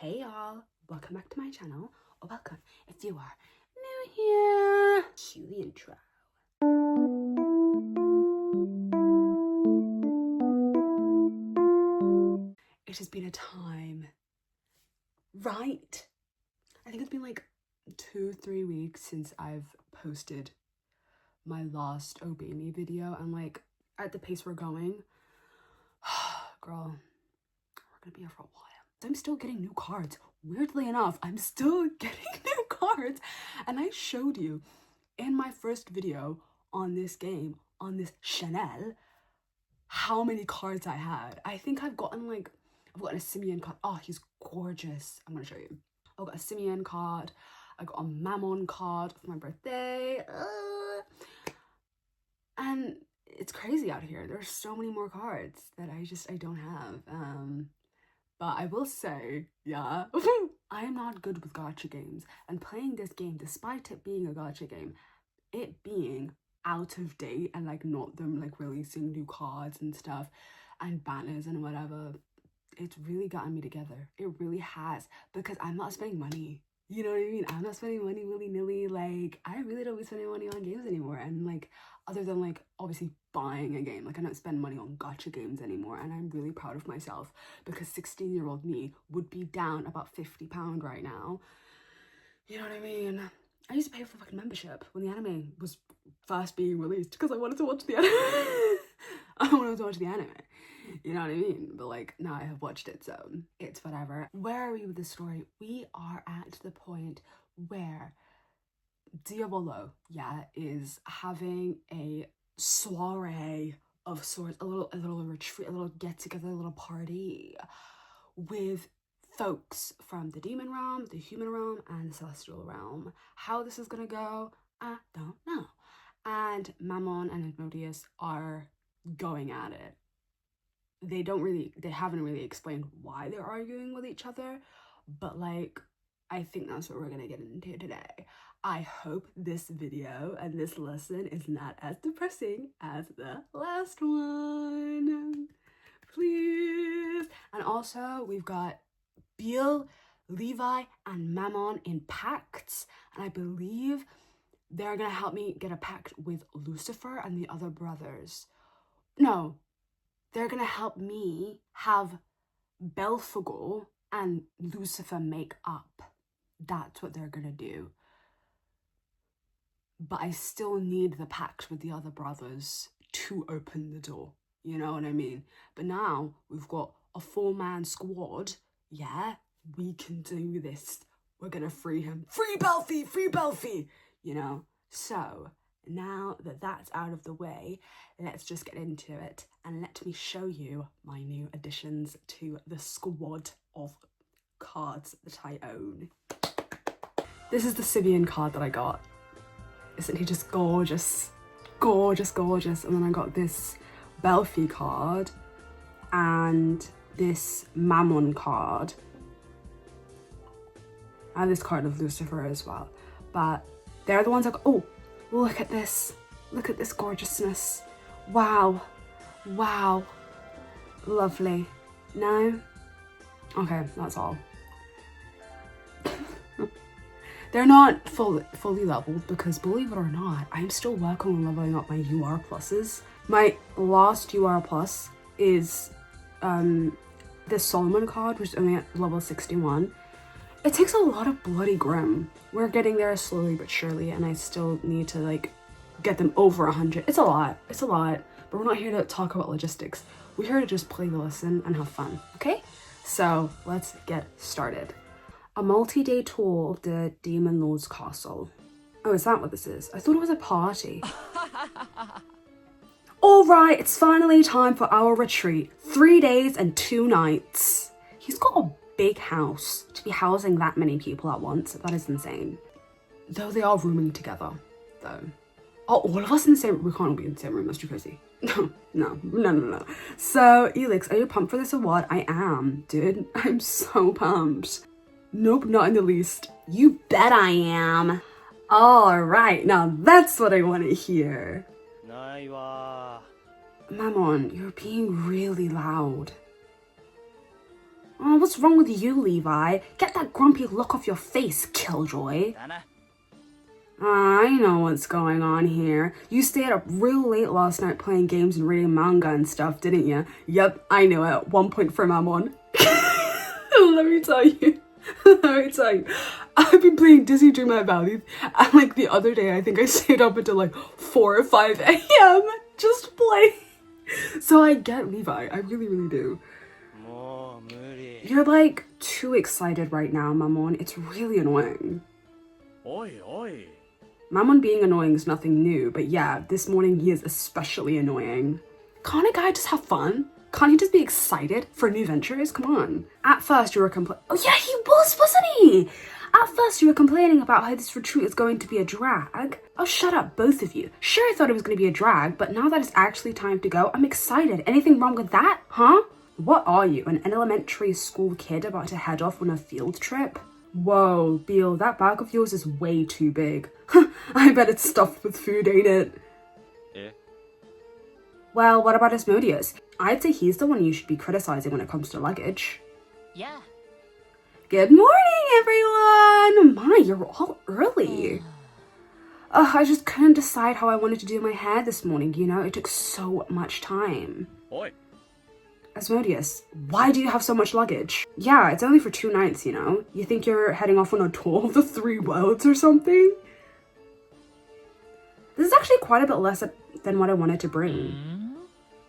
Hey y'all, welcome back to my channel, or welcome if you are new here. Cue the intro. It has been a time, right? I think it's been like 2-3 weeks since I've posted my last Obey Me video, and like at the pace we're going, girl, we're gonna be here for a while. I'm still getting new cards. Weirdly enough, I'm still getting new cards. And I showed you in my first video on this game, on this Chanel, how many cards I had. I think I've gotten a Simeon card. Oh, he's gorgeous. I'm gonna show you. I've got a Simeon card. I got a Mammon card for my birthday. And it's crazy out here. There's so many more cards that I don't have. But I will say, yeah, I am not good with gacha games. And playing this game, despite it being a gacha game, it being out of date and like not them like releasing new cards and stuff and banners and whatever, it's really gotten me together. It really has, because I'm not spending money. You know what I mean? I'm not spending money willy-nilly. Like, I really don't be spending money on games anymore. And like, other than like obviously buying a game, like I don't spend money on gacha games anymore. And I'm really proud of myself, because 16-year-old me would be down about £50 right now. You know what I mean? I used to pay for the fucking membership when the anime was first being released, because I wanted to watch the anime. I wanted to watch the anime. You know what I mean? But like, now I have watched it, so it's whatever. Where are we with the story? We are at the point where Diavolo, yeah, is having a soiree of sorts, a little retreat, a little get-together, a little party with folks from the demon realm, the human realm, and the celestial realm. How this is gonna go, I don't know. And Mammon and Asmodeus are going at it. They haven't really explained why they're arguing with each other, but like, I think that's what we're gonna get into today. I hope this video and this lesson is not as depressing as the last one. Please. And also, we've got Beal, Levi, and Mammon in pacts, and I believe they're gonna help me get a pact with Lucifer and the other brothers. No, they're gonna help me have Belphegor and Lucifer make up. That's what they're gonna do. But I still need the pact with the other brothers to open the door. You know what I mean? But now we've got a 4-man squad. Yeah, we can do this. We're gonna free him. Free Belphi! Free Belphi! You know? So, now that that's out of the way, let's just get into it and let me show you my new additions to the squad of cards that I own. This is the Simeon card that I got. Isn't he just gorgeous? Gorgeous, gorgeous. And then I got this Belphi card and this Mammon card. I have this card of Lucifer as well. But they're the ones I got. Oh, look at this. Look at this gorgeousness. Wow. Wow. Lovely. No? Okay, that's all. They're not fully leveled, because believe it or not, I'm still working on leveling up my UR pluses. My last UR plus is this Solomon card, which is only at level 61. It takes a lot of bloody grim. We're getting there slowly but surely, and I still need to like get them over 100. It's a lot, but we're not here to talk about logistics. We're here to just play the lesson and have fun, okay? So let's get started. A multi-day tour of the Demon Lord's castle. Oh, is that what this is? I thought it was a party. All right, it's finally time for our retreat. 3 days and 2 nights. He's got a big house to be housing that many people at once. That is insane. Though they are rooming together, though. Oh, all of us in the same room? We can't all be in the same room, that's too crazy. No. So, Elix, are you pumped for this or what? I am, dude. I'm so pumped. Nope, not in the least. You bet I am. All right, now that's what I want to hear. Mammon, you're being really loud. Oh, what's wrong with you, Levi? Get that grumpy look off your face, Killjoy. I know what's going on here. You stayed up real late last night playing games and reading manga and stuff, didn't you? Yep, I knew it. 1 point for Mammon. Let me tell you. I've been playing Disney Dream My Valley, and like the other day, I think I stayed up until like 4 or 5 a.m. just playing. So I get Levi. I really, really do. You're like too excited right now, Mammon. It's really annoying. Mammon being annoying is nothing new, but yeah, this morning he is especially annoying. Can't a guy just have fun? Can't he just be excited for new ventures? Come on. At first you were oh yeah, he was, wasn't he? At first you were complaining about how this retreat is going to be a drag. Oh, shut up, both of you. Sure, I thought it was going to be a drag, but now that it's actually time to go, I'm excited. Anything wrong with that, huh? What are you, an elementary school kid about to head off on a field trip? Whoa, Beal, that bag of yours is way too big. I bet it's stuffed with food, ain't it? Yeah. Well, what about Asmodeus? I'd say he's the one you should be criticizing when it comes to luggage. Yeah. Good morning, everyone! My, you're all early. I just couldn't decide how I wanted to do my hair this morning, you know? It took so much time. Oi. Asmodeus, why do you have so much luggage? Yeah, it's only for 2 nights, you know? You think you're heading off on a tour of the 3 worlds or something? This is actually quite a bit less than what I wanted to bring.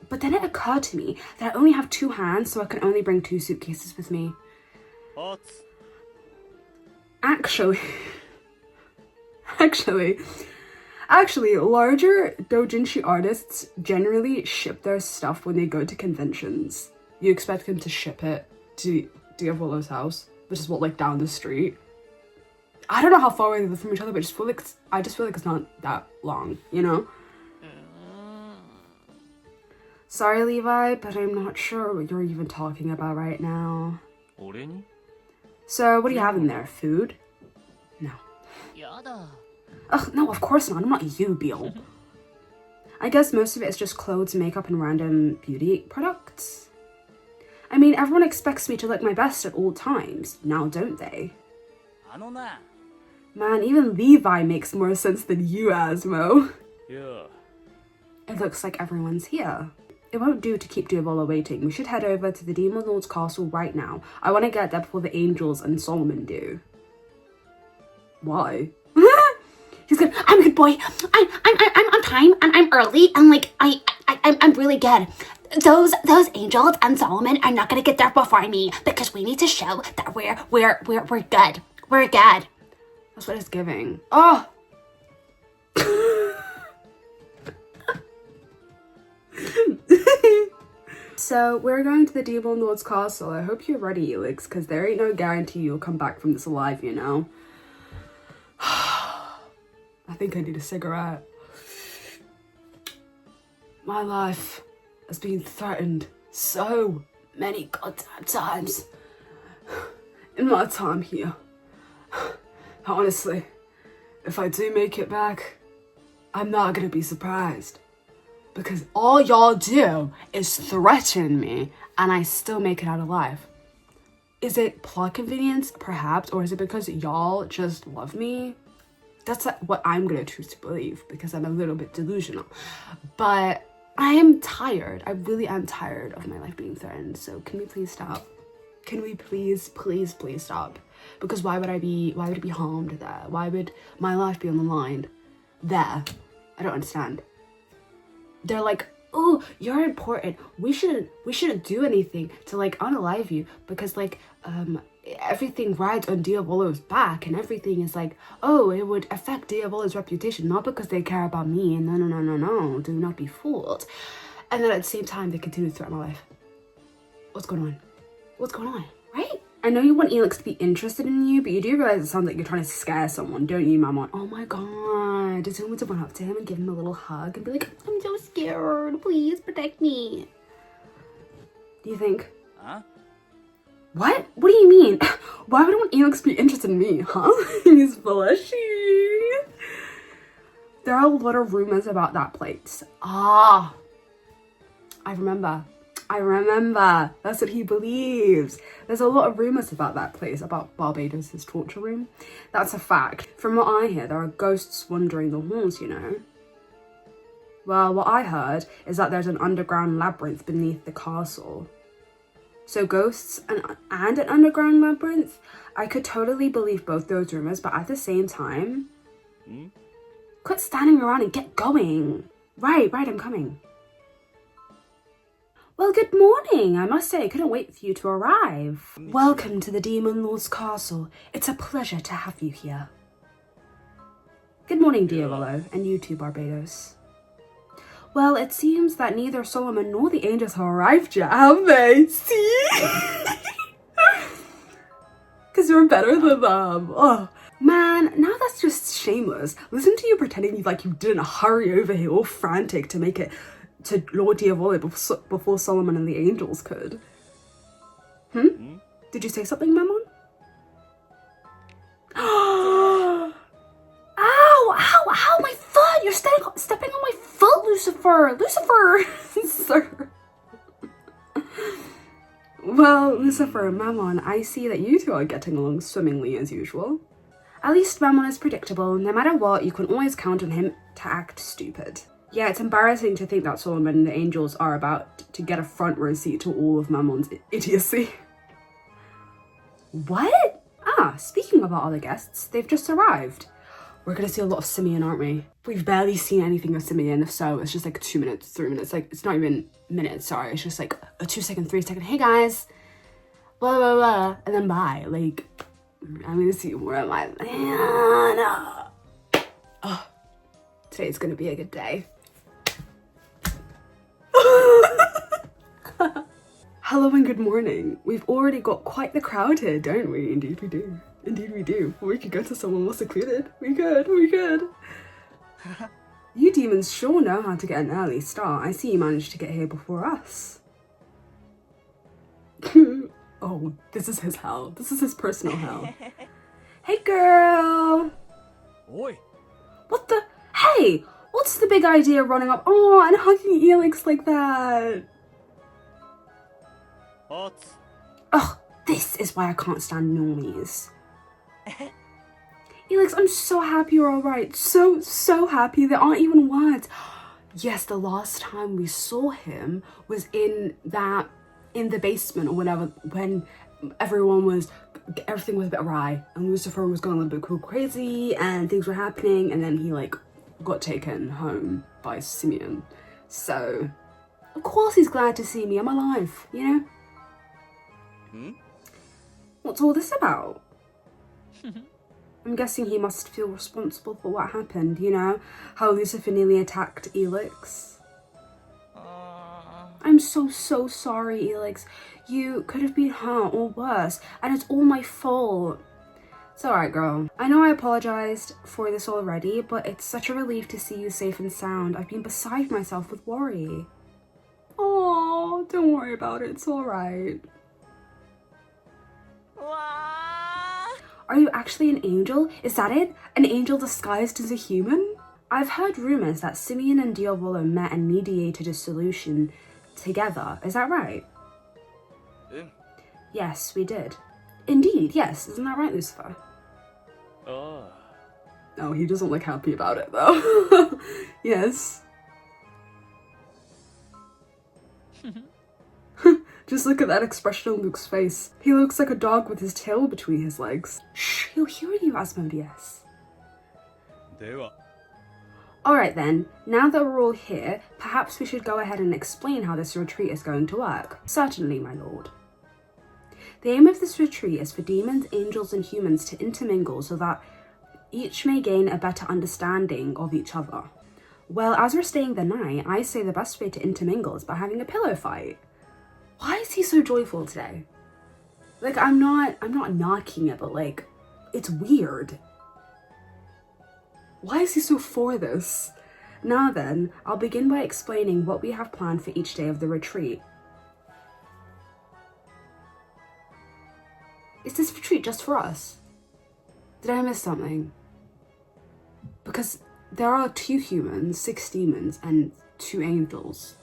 But then it occurred to me that I only have 2 hands, so I can only bring 2 suitcases with me. What? Actually, larger doujinshi artists generally ship their stuff when they go to conventions. You expect them to ship it to Diavolo's house, which is what, like, down the street. I don't know how far away they live from each other, but I just feel like it's not that long, you know? Sorry, Levi, but I'm not sure what you're even talking about right now. So, what do you have in there? Food? No. Ugh, no, of course not. I'm not you, Beal. I guess most of it is just clothes, makeup, and random beauty products. I mean, everyone expects me to look my best at all times, now don't they? Man, even Levi makes more sense than you, Asmo. Yeah. It looks like everyone's here. It won't do to keep Diavolo waiting. We should head over to the Demon Lord's castle right now. I want to get there before the angels and Solomon do. Why? He's good. I'm a good boy. I'm on time and I'm early and like I'm really good. Those angels and Solomon are not gonna get there before me because we need to show that we're good. We're good. That's what it's giving. Oh. So, we're going to the Demon Lord's castle. I hope you're ready, Elix, because there ain't no guarantee you'll come back from this alive, you know? I think I need a cigarette. My life has been threatened so many goddamn times in my time here. Honestly, if I do make it back, I'm not gonna be surprised. Because all y'all do is threaten me, and I still make it out alive. Is it plot convenience, perhaps, or is it because y'all just love me? That's what I'm gonna choose to believe, because I'm a little bit delusional. But I am tired. I really am tired of my life being threatened, so can we please stop? Can we please stop? Because why would it be harmed there? Why would my life be on the line there? I don't understand. They're like, oh, you're important. We shouldn't do anything to like unalive you because like everything rides on Diavolo's back and everything is like, oh, it would affect Diavolo's reputation, not because they care about me. No, do not be fooled. And then at the same time, they continue to threaten my life. What's going on? What's going on? Right? I know you want Elix to be interested in you, but you do realize it sounds like you're trying to scare someone, don't you, Mammon? Oh my god. Does anyone want to run up to him and give him a little hug and be like, I'm so scared, please protect me? Do you think? Huh? What? What do you mean? Why would I want Elix to be interested in me, huh? He's blushy. There are a lot of rumors about that place. Ah, I remember. I remember. That's what he believes. There's a lot of rumours about that place, about Barbados' torture room. That's a fact. From what I hear, there are ghosts wandering the halls, you know. Well, what I heard is that there's an underground labyrinth beneath the castle. So ghosts and an underground labyrinth? I could totally believe both those rumours, but at the same time... Quit standing around and get going. Right, I'm coming. Well, good morning. I must say, I couldn't wait for you to arrive. Welcome to the Demon Lord's castle. It's a pleasure to have you here. Good morning, Diavolo, and you too, Barbados. Well, it seems that neither Solomon nor the angels have arrived yet, have they? See? Because you're better than them. Oh, man, now that's just shameless. Listen to you pretending like you didn't hurry over here all frantic to make it to Lord Diavolo before Solomon and the angels could. Did you say something, Mammon? Ow, my foot! You're stepping on my foot, Lucifer! Lucifer! Sir. Well, Lucifer and Mammon, I see that you two are getting along swimmingly as usual. At least Mammon is predictable. No matter what, you can always count on him to act stupid. Yeah, it's embarrassing to think that Solomon and the angels are about to get a front row seat to all of Mammon's idiocy. What? Ah, speaking of our other guests, they've just arrived. We're gonna see a lot of Simeon, aren't we? We've barely seen anything of Simeon. If so, it's just like 2 minutes, 3 minutes. Like, it's not even minutes, sorry. It's just like a 2 second, 3 second, hey guys, blah, blah, blah, and then bye. Like, I'm gonna see more of my man. Oh, today's gonna be a good day. Hello and good morning. We've already got quite the crowd here, don't we? Indeed we do. Indeed we do. We could go to somewhere more secluded. We could. You demons sure know how to get an early start. I see you managed to get here before us. Oh, this is his hell. This is his personal hell. Hey girl! Oi! What the? Hey! What's the big idea running up? Oh, and hugging Elix like that? What? Ugh, this is why I can't stand normies. Elix, I'm so happy you're alright. So happy. There aren't even words. Yes, the last time we saw him was in the basement or whatever, when everything was a bit awry and Lucifer was going a little bit crazy and things were happening, and then he like got taken home by Simeon. So, of course he's glad to see me. I'm alive, you know? What's all this about? I'm guessing he must feel responsible for what happened, you know? How Lucifer nearly attacked Elix. I'm so sorry, Elix. You could have been hurt or worse, and it's all my fault. It's alright, girl. I know I apologized for this already, but it's such a relief to see you safe and sound. I've been beside myself with worry. Oh, don't worry about it. It's alright. Are you actually an angel? Is that it? An angel disguised as a human? I've heard rumors that Simeon and Diavolo met and mediated a solution together. Is that right? Yes, we did. Indeed, yes. Isn't that right, Lucifer? Oh, he doesn't look happy about it, though. Yes. Just look at that expression on Luke's face. He looks like a dog with his tail between his legs. Shh, he'll hear you, Asmodeus. Alright then, now that we're all here, perhaps we should go ahead and explain how this retreat is going to work. Certainly, my lord. The aim of this retreat is for demons, angels, and humans to intermingle so that each may gain a better understanding of each other. Well, as we're staying the night, I say the best way to intermingle is by having a pillow fight. Why is he so joyful today? Like, I'm not knocking it, but like, it's weird. Why is he so for this? Now then, I'll begin by explaining what we have planned for each day of the retreat. Is this retreat just for us? Did I miss something? Because there are 2 humans, 6 demons, and 2 angels.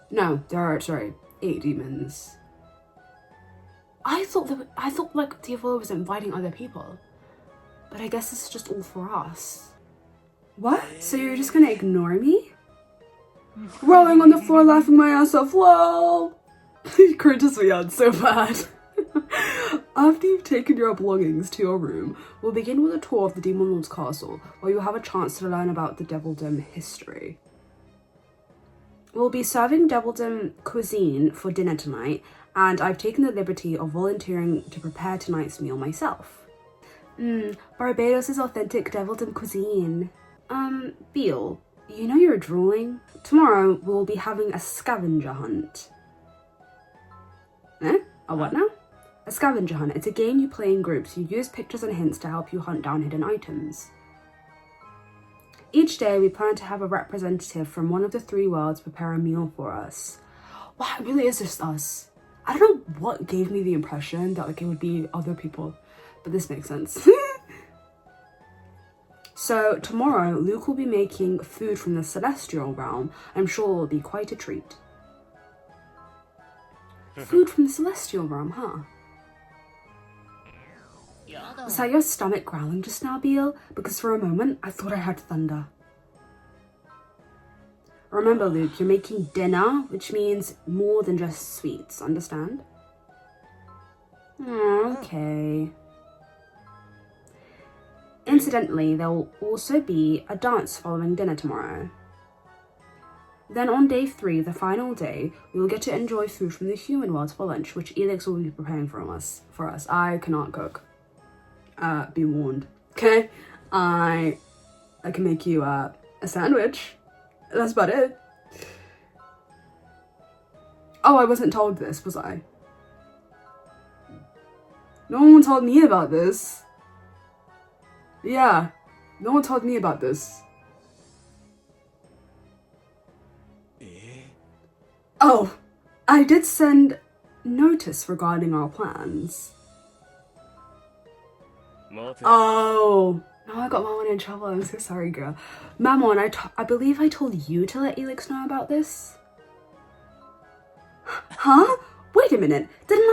No, there are, sorry, 8 demons. I thought like Diavolo was inviting other people. But I guess it's just all for us. What? So you're just gonna ignore me? Rolling on the floor laughing my ass off, lol! It cringes me out so bad. After you've taken your belongings to your room, we'll begin with a tour of the Demon Lord's castle, where you'll have a chance to learn about the Devildom history. We'll be serving Devildom cuisine for dinner tonight, and I've taken the liberty of volunteering to prepare tonight's meal myself. Barbados' authentic Devildom cuisine. Beale, you know you're drooling? Tomorrow, we'll be having a scavenger hunt. Eh? A what now? A scavenger hunt. It's a game you play in groups. You use pictures and hints to help you hunt down hidden items. Each day, we plan to have a representative from one of the 3 worlds prepare a meal for us. Wow, it really is just us. I don't know what gave me the impression that like it would be other people, but this makes sense. So tomorrow, Luke will be making food from the celestial realm. I'm sure it will be quite a treat. Food from the celestial realm, huh? Was that your stomach growling just now, Beale? Because for a moment, I thought I heard thunder. Remember, Luke, you're making dinner, which means more than just sweets, understand? Okay. Incidentally, there will also be a dance following dinner tomorrow. Then on day 3, the final day, we will get to enjoy food from the human world for lunch, which Elix will be preparing for us. I cannot cook. Be warned. Okay? I can make you a sandwich. That's about it. Oh, I wasn't told this, was I? No one told me about this. Yeah, no one told me about this. Oh, I did send notice regarding our plans. Oh, no, I got Mammon in trouble. I'm so sorry, girl. Mammon, I believe I told you to let Elix know about this. Huh? Wait a minute. Didn't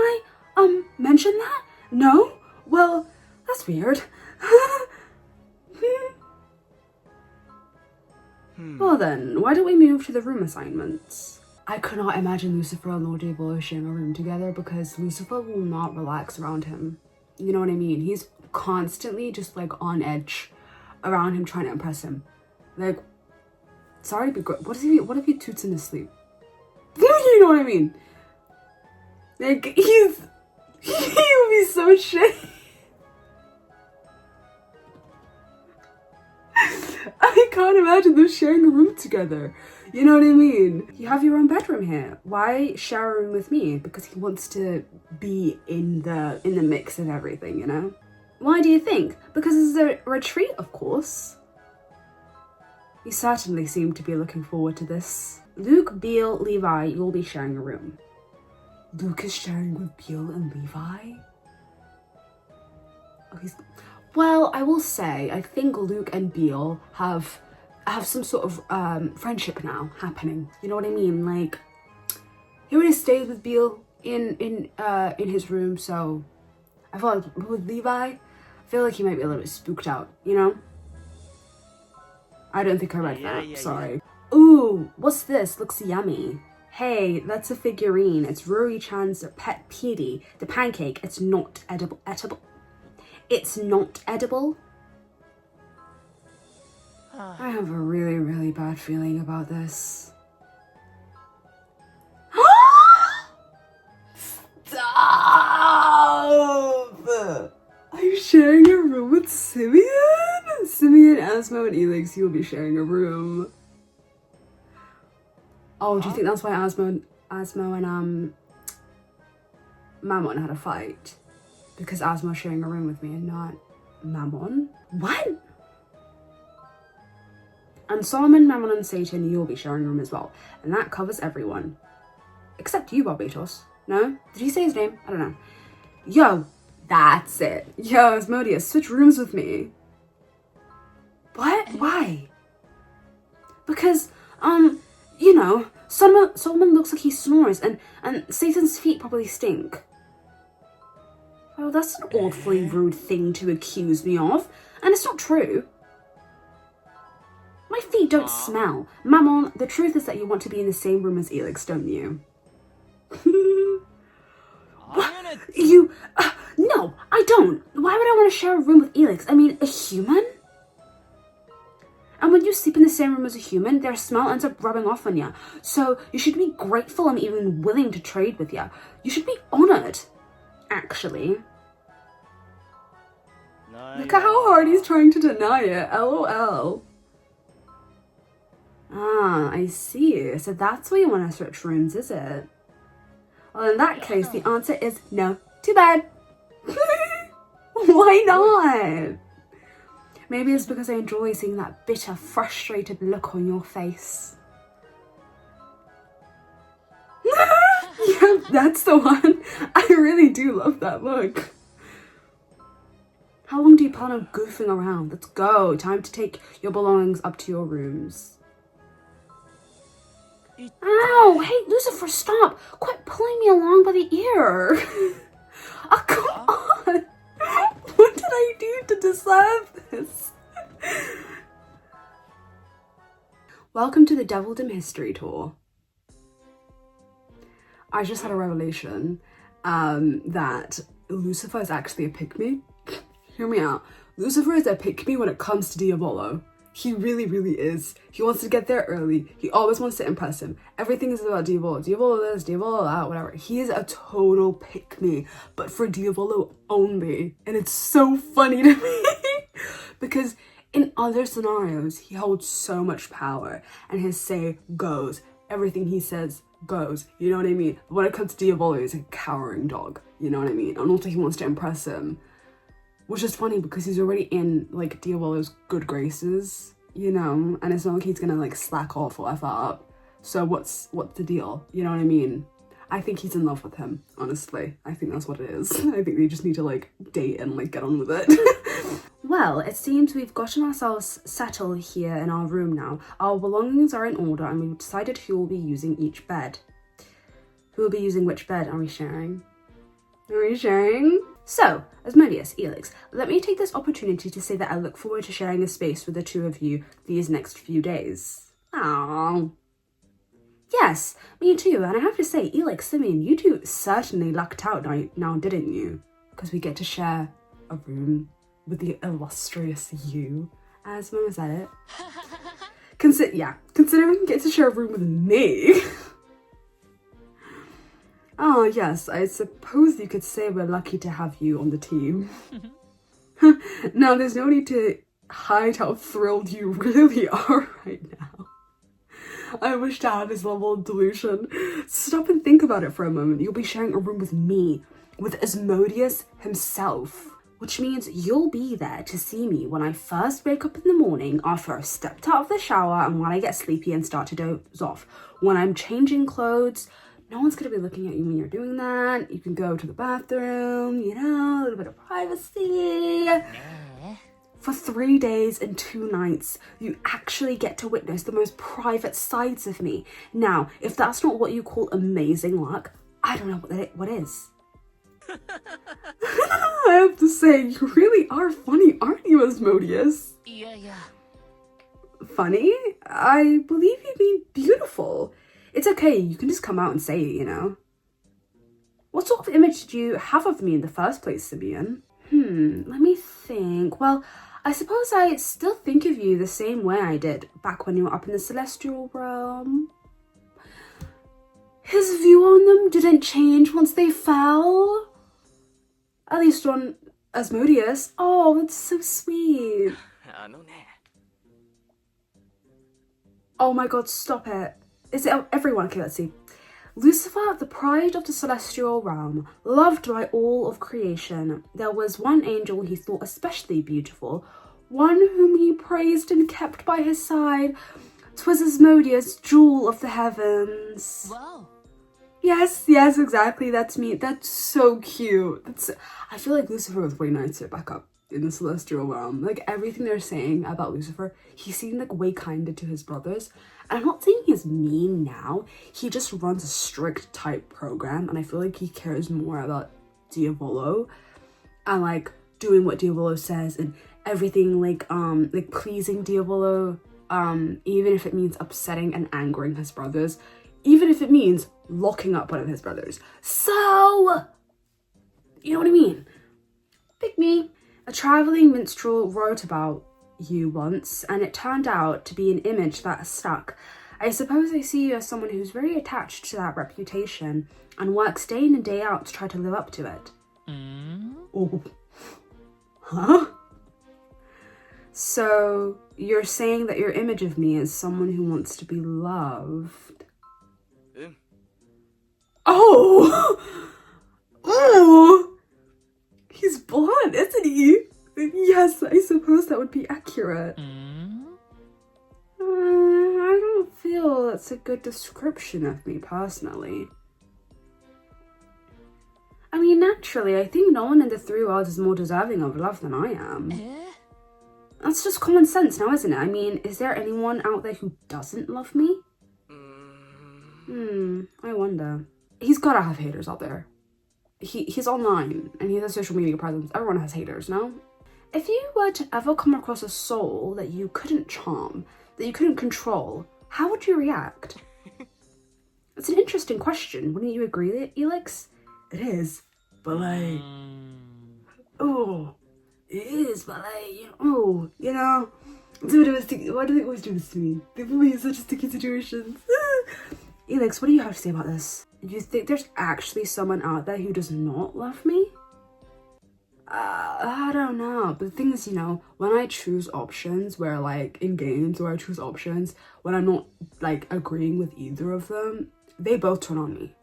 I, mention that? No? Well, that's weird. Well then, why don't we move to the room assignments? I could not imagine Lucifer and Lord Diabolo sharing a room together because Lucifer will not relax around him. You know what I mean? He's constantly just like on edge around him trying to impress him. Like, sorry to be good. What if he toots in his sleep? You know what I mean? Like, he'll be so shit. I can't imagine them sharing a room together. You know what I mean? You have your own bedroom here. Why share a room with me? Because he wants to be in the mix of everything, you know? Why do you think? Because it's a retreat, of course. You certainly seem to be looking forward to this. Luke, Beale, Levi, you'll be sharing a room. Luke is sharing with Beale and Levi? Oh, well, I will say, I think Luke and Beale have some sort of friendship now happening. You know what I mean? Like, he already stayed with Beale in his room, so I feel like with Levi, I feel like he might be a little bit spooked out, you know? I don't think I read that, sorry. Ooh, what's this? Looks yummy. Hey, that's a figurine. It's Rory-chan's pet Petey. The pancake, it's not edible. It's not edible. I have a really, really bad feeling about this. Stop! Are you sharing a room with Simeon? Simeon, ASMO, and Elix, you'll be sharing a room. Oh, do you think that's why ASMO and Mammon had a fight? Because ASMO's sharing a room with me and not Mammon? What? And Solomon, Mammon, and Satan, you'll be sharing a room as well. And that covers everyone. Except you, Barbados. No? Did he say his name? I don't know. Yo, that's it. Yo, Asmodeus, switch rooms with me. What? Why? Because, You know, Solomon looks like he snores, and Satan's feet probably stink. Oh, that's an awfully rude thing to accuse me of, and it's not true. My feet don't smell. Mammon, the truth is that you want to be in the same room as Elix, don't you? You... no, I don't. Why would I want to share a room with Elix? I mean, a human? And when you sleep in the same room as a human, their smell ends up rubbing off on you. So you should be grateful I'm even willing to trade with you. You should be honored, actually. Look at how hard he's trying to deny it. LOL. Ah, I see. So that's why you want to switch rooms, is it? Well, in that case, the answer is no. Too bad. Why not? Maybe it's because I enjoy seeing that bitter, frustrated look on your face. Yeah, that's the one. I really do love that look. How long do you plan on goofing around? Let's go. Time to take your belongings up to your rooms. Ow! Hey, Lucifer, stop! Quit pulling me along by the ear! Oh, come on! What did I do to deserve this? Welcome to the Devildom History Tour. I just had a revelation that Lucifer is actually a pick-me. Hear me out. Lucifer is a pick-me when it comes to Diavolo. He really, really is. He wants to get there early. He always wants to impress him. Everything is about Diavolo. Diavolo this, Diavolo that, whatever. He is a total pick-me, but for Diavolo only. And it's so funny to me. Because in other scenarios, he holds so much power. And his say goes. Everything he says goes. You know what I mean? But when it comes to Diavolo, he's a cowering dog. You know what I mean? And also he wants to impress him. Which is funny because he's already in, like, Diavolo's good graces, you know? And it's not like he's gonna, like, slack off or F up. So what's the deal? You know what I mean? I think he's in love with him, honestly. I think that's what it is. I think they just need to, like, date and, like, get on with it. Well, it seems we've gotten ourselves settled here in our room now. Our belongings are in order and we've decided who will be using each bed. Who will be using which bed? Are we sharing? Are we sharing? So, Asmodeus, Elix, let me take this opportunity to say that I look forward to sharing a space with the two of you these next few days. Aww. Yes, me too, and I have to say, Elix, Simeon, you two certainly lucked out now, didn't you? Because we get to share a room with the illustrious you. Asmo, is that it? Considering we get to share a room with me. Oh, yes, I suppose you could say we're lucky to have you on the team. Now, there's no need to hide how thrilled you really are right now. I wish to have this level of delusion. Stop and think about it for a moment. You'll be sharing a room with me, with Asmodeus himself. Which means you'll be there to see me when I first wake up in the morning after I've stepped out of the shower and when I get sleepy and start to doze off. When I'm changing clothes, no one's going to be looking at you when you're doing that. You can go to the bathroom, you know, a little bit of privacy. For 3 days and 2 nights, you actually get to witness the most private sides of me. Now, if that's not what you call amazing luck, I don't know what is. I have to say, you really are funny, aren't you, Asmodeus? Yeah. Funny? I believe you mean beautiful. It's okay, you can just come out and say it, you know. What sort of image did you have of me in the first place, Simeon? Let me think. Well, I suppose I still think of you the same way I did back when you were up in the celestial realm. His view on them didn't change once they fell. At least on Asmodeus. Oh, that's so sweet. Oh my god, stop it. Is it everyone? Okay, let's see. Lucifer, the pride of the celestial realm, loved by all of creation. There was one angel he thought especially beautiful, one whom he praised and kept by his side. 'Twas Asmodeus, jewel of the heavens. Wow. Yes, exactly. That's me. That's so cute. I feel like Lucifer was way nicer back up in the celestial realm. Like, everything they're saying about Lucifer, he seemed like way kinder to his brothers. And I'm not saying he's mean now. He just runs a strict type program, and I feel like he cares more about Diavolo and like doing what Diavolo says and everything, like pleasing Diavolo, even if it means upsetting and angering his brothers, even if it means locking up one of his brothers. So, you know what I mean? Pick me. A traveling minstrel wrote about you once, and it turned out to be an image that stuck. I suppose I see you as someone who's very attached to that reputation and works day in and day out to try to live up to it. Oh. Huh? So, you're saying that your image of me is someone who wants to be loved? Oh! Oh! He's blonde, isn't he? Yes, I suppose that would be accurate. I don't feel that's a good description of me personally. I mean, naturally, I think no one in the three worlds is more deserving of love than I am. That's just common sense now, isn't it? I mean, is there anyone out there who doesn't love me? I wonder. He's gotta have haters out there. He's online, and he has a social media presence. Everyone has haters, no? If you were to ever come across a soul that you couldn't charm, that you couldn't control, how would you react? It's an interesting question. Wouldn't you agree, Elix? It is. But like, oh, it is, but like, oh, you know, why do they always do this to me? They put me in such sticky situations. Elix, what do you have to say about this? Do you think there's actually someone out there who does not love me? I don't know, but the thing is, you know, when I choose options where like in games where I choose options when I'm not like agreeing with either of them, they both turn on me.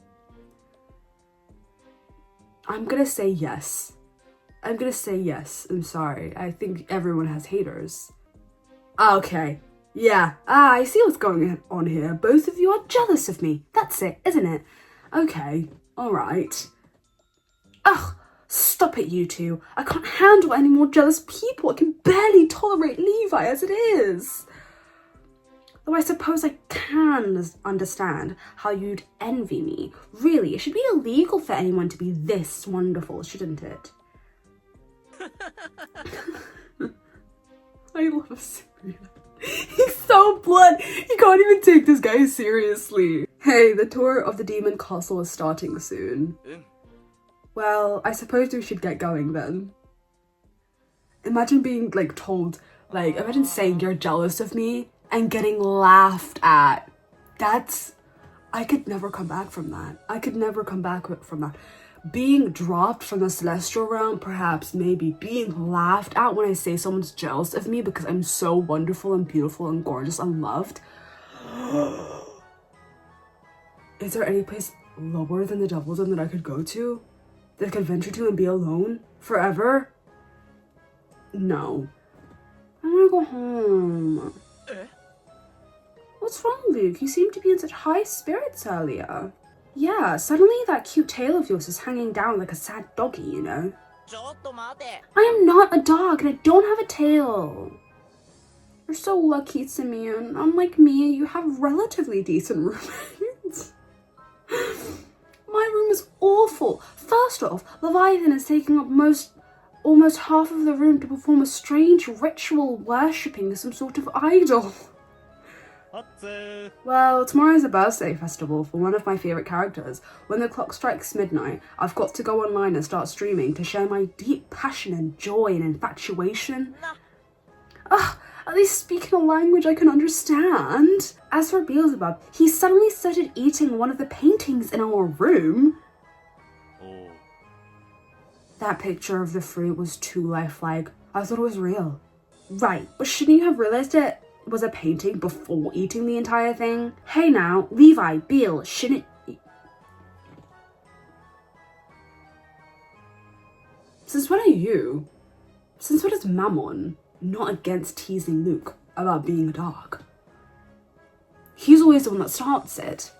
I'm gonna say yes. I'm sorry. I think everyone has haters. Okay. Yeah. I see what's going on here. Both of you are jealous of me. That's it, isn't it? Okay. Alright. Ugh. Stop it, you two. I can't handle any more jealous people. I can barely tolerate Levi as it is. Though I suppose I can understand how you'd envy me. Really, it should be illegal for anyone to be this wonderful, shouldn't it? I love Syria. He's so blunt. He can't even take this guy seriously. Hey, the tour of the demon castle is starting soon. Well, I suppose we should get going then. Imagine being like told, like, imagine saying you're jealous of me and getting laughed at. I could never come back from that. Being dropped from the celestial realm, perhaps, maybe being laughed at when I say someone's jealous of me because I'm so wonderful and beautiful and gorgeous and loved. Is there any place lower than the Devil's Den that I could go to? That I could venture to and be alone forever? No. I wanna go home. What's wrong, Luke? You seemed to be in such high spirits earlier. Yeah, suddenly that cute tail of yours is hanging down like a sad doggy, you know? I am not a dog and I don't have a tail. You're so lucky, Simeon. Unlike me, you have relatively decent roommates. My room is awful. First off, Leviathan is taking up almost half of the room to perform a strange ritual worshipping some sort of idol. Well, tomorrow is a birthday festival for one of my favourite characters. When the clock strikes midnight, I've got to go online and start streaming to share my deep passion and joy and infatuation. Ugh, at least speaking a language I can understand. As for Beelzebub, he suddenly started eating one of the paintings in our room. That picture of the fruit was too lifelike. I thought it was real. Right, but shouldn't you have realised it was a painting before eating the entire thing? Hey now, Levi, Beale, shouldn't... Since when is Mammon not against teasing Luke about being a dog? He's always the one that starts it.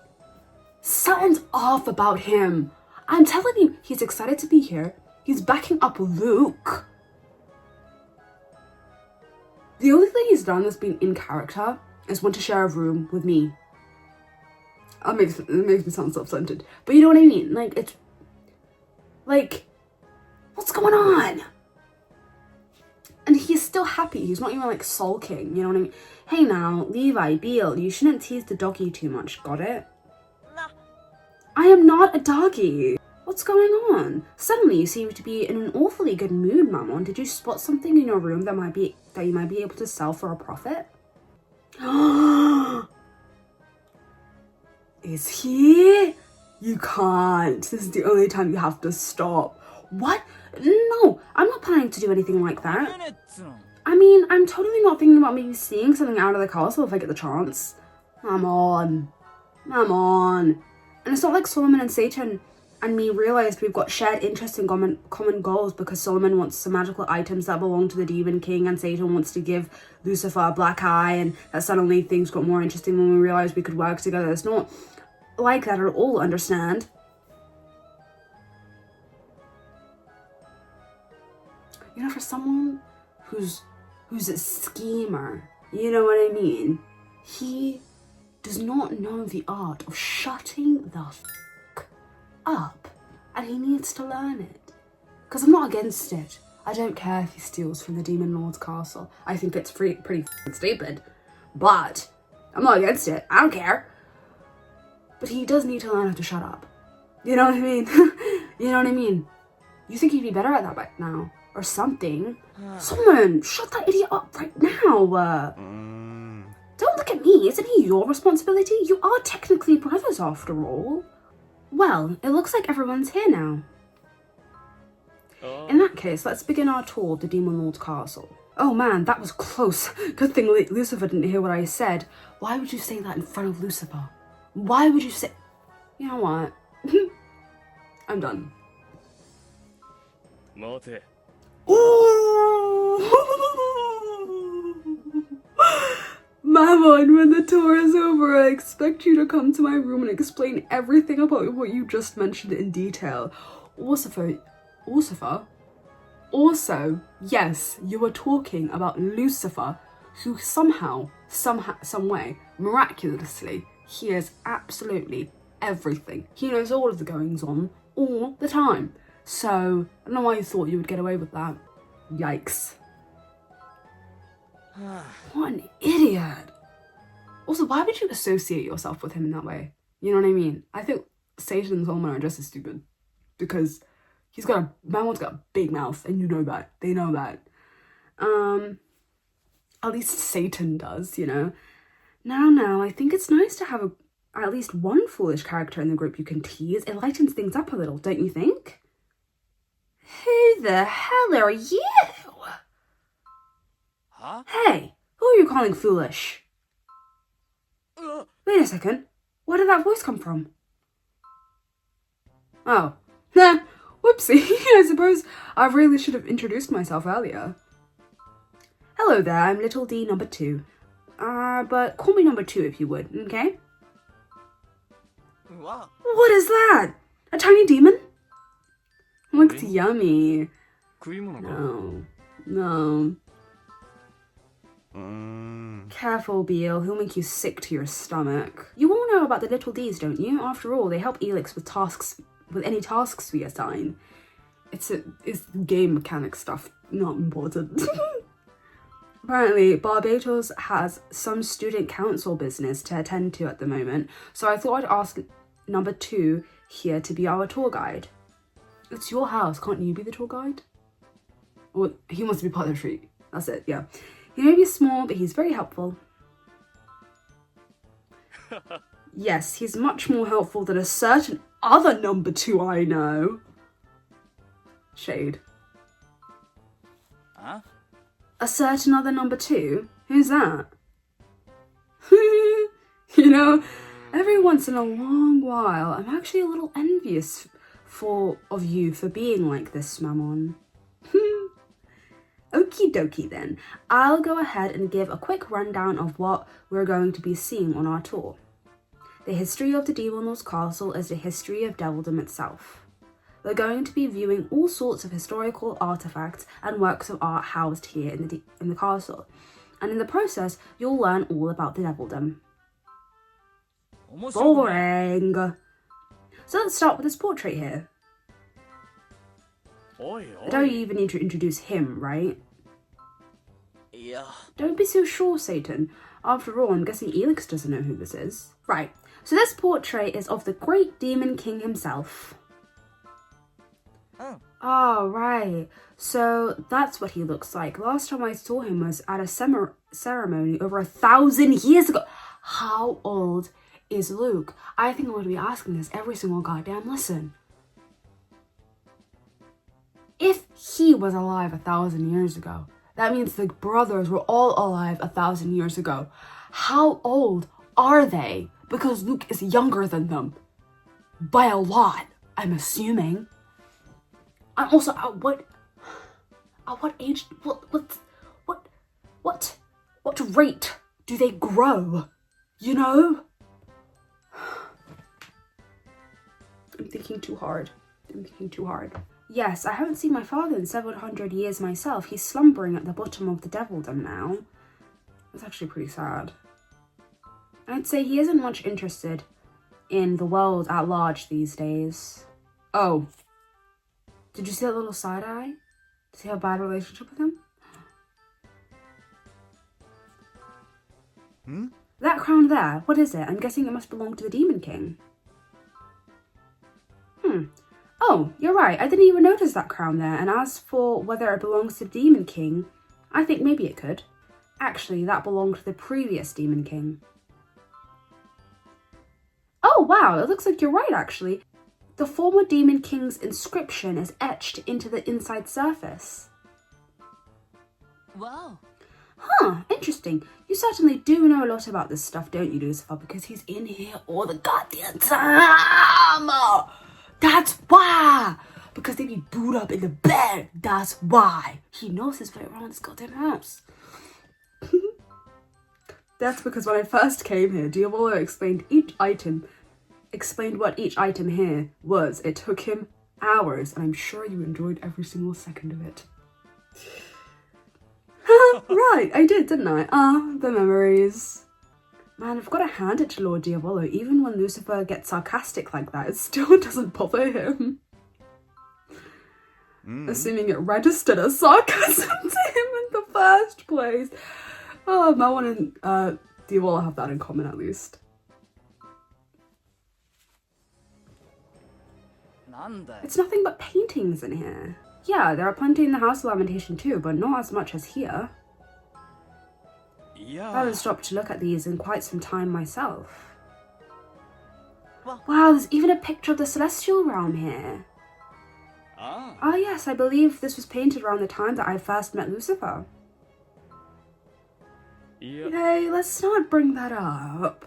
Something's off about him. I'm telling you, he's excited to be here. He's backing up Luke. The only thing he's done that's been in character is want to share a room with me. It makes me sound self-centered. But you know what I mean? Like, it's... Like, what's going on? And he's still happy. He's not even, like, sulking. You know what I mean? Hey now, Levi, Beale, you shouldn't tease the doggy too much. Got it? Nah. I am not a doggy. What's going on? Suddenly you seem to be in an awfully good mood, Mammon. Did you spot something in your room that you might be able to sell for a profit? Is he? You can't. This is the only time you have to stop. What? No, I'm not planning to do anything like that. I mean, I'm totally not thinking about maybe seeing something out of the castle if I get the chance. Come on. And it's not like Solomon and Satan and me realized we've got shared interests and common goals because Solomon wants some magical items that belong to the Demon King and Satan wants to give Lucifer a black eye, and that suddenly things got more interesting when we realized we could work together. It's not like that at all, understand? You know, for someone who's a schemer, you know what I mean? He does not know the art of shutting the up, and he needs to learn it. Because I'm not against it. I don't care if he steals from the Demon Lord's castle. I think it's pretty stupid, but I'm not against it. I don't care. But he does need to learn how to shut up. You know what I mean? You know what I mean? You think he'd be better at that by now? Or something? Someone, shut that idiot up right now. Don't look at me. Isn't he your responsibility? You are technically brothers after all. Well, it looks like everyone's here now. In that case, let's begin our tour of the Demon Lord's castle. Oh man, that was close. Good thing Lucifer didn't hear what I said. Why would you say that in front of Lucifer? Why would you say... You know what? I'm done. Ooh! Mammon, when the tour is over, I expect you to come to my room and explain everything about what you just mentioned in detail. Also, yes, you were talking about Lucifer, who somehow, some way, miraculously, hears absolutely everything. He knows all of the goings on, all the time. So, I don't know why you thought you would get away with that. Yikes. What an idiot. Also, why would you associate yourself with him in that way? You know what I mean? I think Satan and Solomon are just as stupid. Because Mammon's got a big mouth, and you know that. They know that. At least Satan does, you know? Now, I think it's nice to have at least one foolish character in the group you can tease. It lightens things up a little, don't you think? Who the hell are you? Huh? Hey, who are you calling foolish? Wait a second. Where did that voice come from? Oh. Nah, whoopsie. I suppose I really should have introduced myself earlier. Hello there, I'm Little D number 2. But call me number 2 if you would, okay? Wow. What is that? A tiny demon? Looks yummy. No. Careful, Beale. He'll make you sick to your stomach. You all know about the Little Ds, don't you? After all, they help Elix with any tasks we assign. It's game mechanic stuff, not important. Apparently, Barbados has some student council business to attend to at the moment, so I thought I'd ask number 2 here to be our tour guide. It's your house, can't you be the tour guide? Well, he wants to be part of the treat. That's it, yeah. He may be small, but he's very helpful. Yes, he's much more helpful than a certain other number 2 I know. Shade. Huh? A certain other number 2? Who's that? You know, every once in a long while, I'm actually a little envious of you for being like this, Mammon. Okie dokie then. I'll go ahead and give a quick rundown of what we're going to be seeing on our tour. The history of the Demon Lord's castle is the history of Devildom itself. We're going to be viewing all sorts of historical artifacts and works of art housed here in the castle. and in the process, you'll learn all about the devildom. Boring! So let's start with this portrait here. I don't even need to introduce him, right? Yeah. Don't be so sure, Satan. After all, I'm guessing Elix doesn't know who this is. Right, so this portrait is of the great demon king himself. Oh, right. So that's what he looks like. Last time I saw him was at a ceremony over 1,000 years ago. How old is Luke? I think I'm going to be asking this every single goddamn listen. If he was alive 1,000 years ago, that means the brothers were all alive 1,000 years ago. How old are they? Because Luke is younger than them. By a lot, I'm assuming. And also, at what age, what rate do they grow? You know? I'm thinking too hard. Yes, I haven't seen my father in several hundred years myself. He's slumbering at the bottom of the devildom now. That's actually pretty sad. I'd say he isn't much interested in the world at large these days. Oh. Did you see that little side eye? Does he have a bad relationship with him? That crown there, what is it? I'm guessing it must belong to the Demon King. Oh, you're right. I didn't even notice that crown there. And as for whether it belongs to the Demon King, I think maybe it could. Actually, that belonged to the previous Demon King. Oh, wow. It looks like you're right, actually. The former Demon King's inscription is etched into the inside surface. Wow. Huh, interesting. You certainly do know a lot about this stuff, don't you, Lucifer? Because he's in here all the goddamn time. That's why. Because they be booed up in the bed. That's why. He knows his way around this goddamn house. That's because when I first came here, Diavolo explained what each item here was. It took him hours, and I'm sure you enjoyed every single second of it. Right, I did, didn't I? The memories. Man, I've got to hand it to Lord Diavolo. Even when Lucifer gets sarcastic like that, it still doesn't bother him. Assuming it registered as sarcasm to him in the first place. Oh, Melwin and Diavolo have that in common at least. It's nothing but paintings in here. Yeah, there are plenty in the House of Lamentation too, but not as much as here. I haven't stopped to look at these in quite some time myself. Wow, there's even a picture of the Celestial Realm here. Ah, yes, I believe this was painted around the time that I first met Lucifer. Yay, let's not bring that up.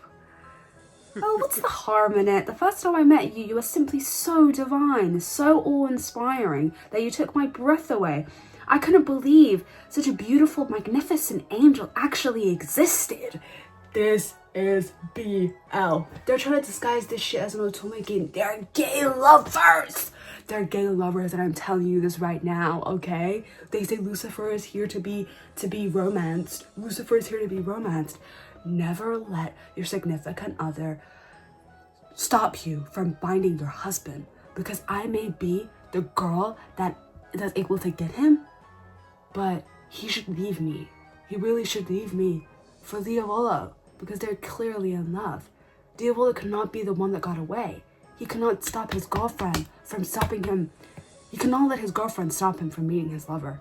Oh, what's the harm in it? The first time I met you, you were simply so divine, so awe-inspiring, that you took my breath away. I couldn't believe such a beautiful, magnificent angel actually existed. This is BL. They're trying to disguise this shit as an otome game. They're gay lovers! They're gay lovers, and I'm telling you this right now, okay? They say Lucifer is here to be romanced. Lucifer is here to be romanced. Never let your significant other stop you from finding your husband, because I may be the girl that's able to get him, but he should leave me. He really should leave me for Diavolo, because they're clearly in love. Diavolo could not be the one that got away. He could not stop his girlfriend from stopping him. He could not let his girlfriend stop him from meeting his lover.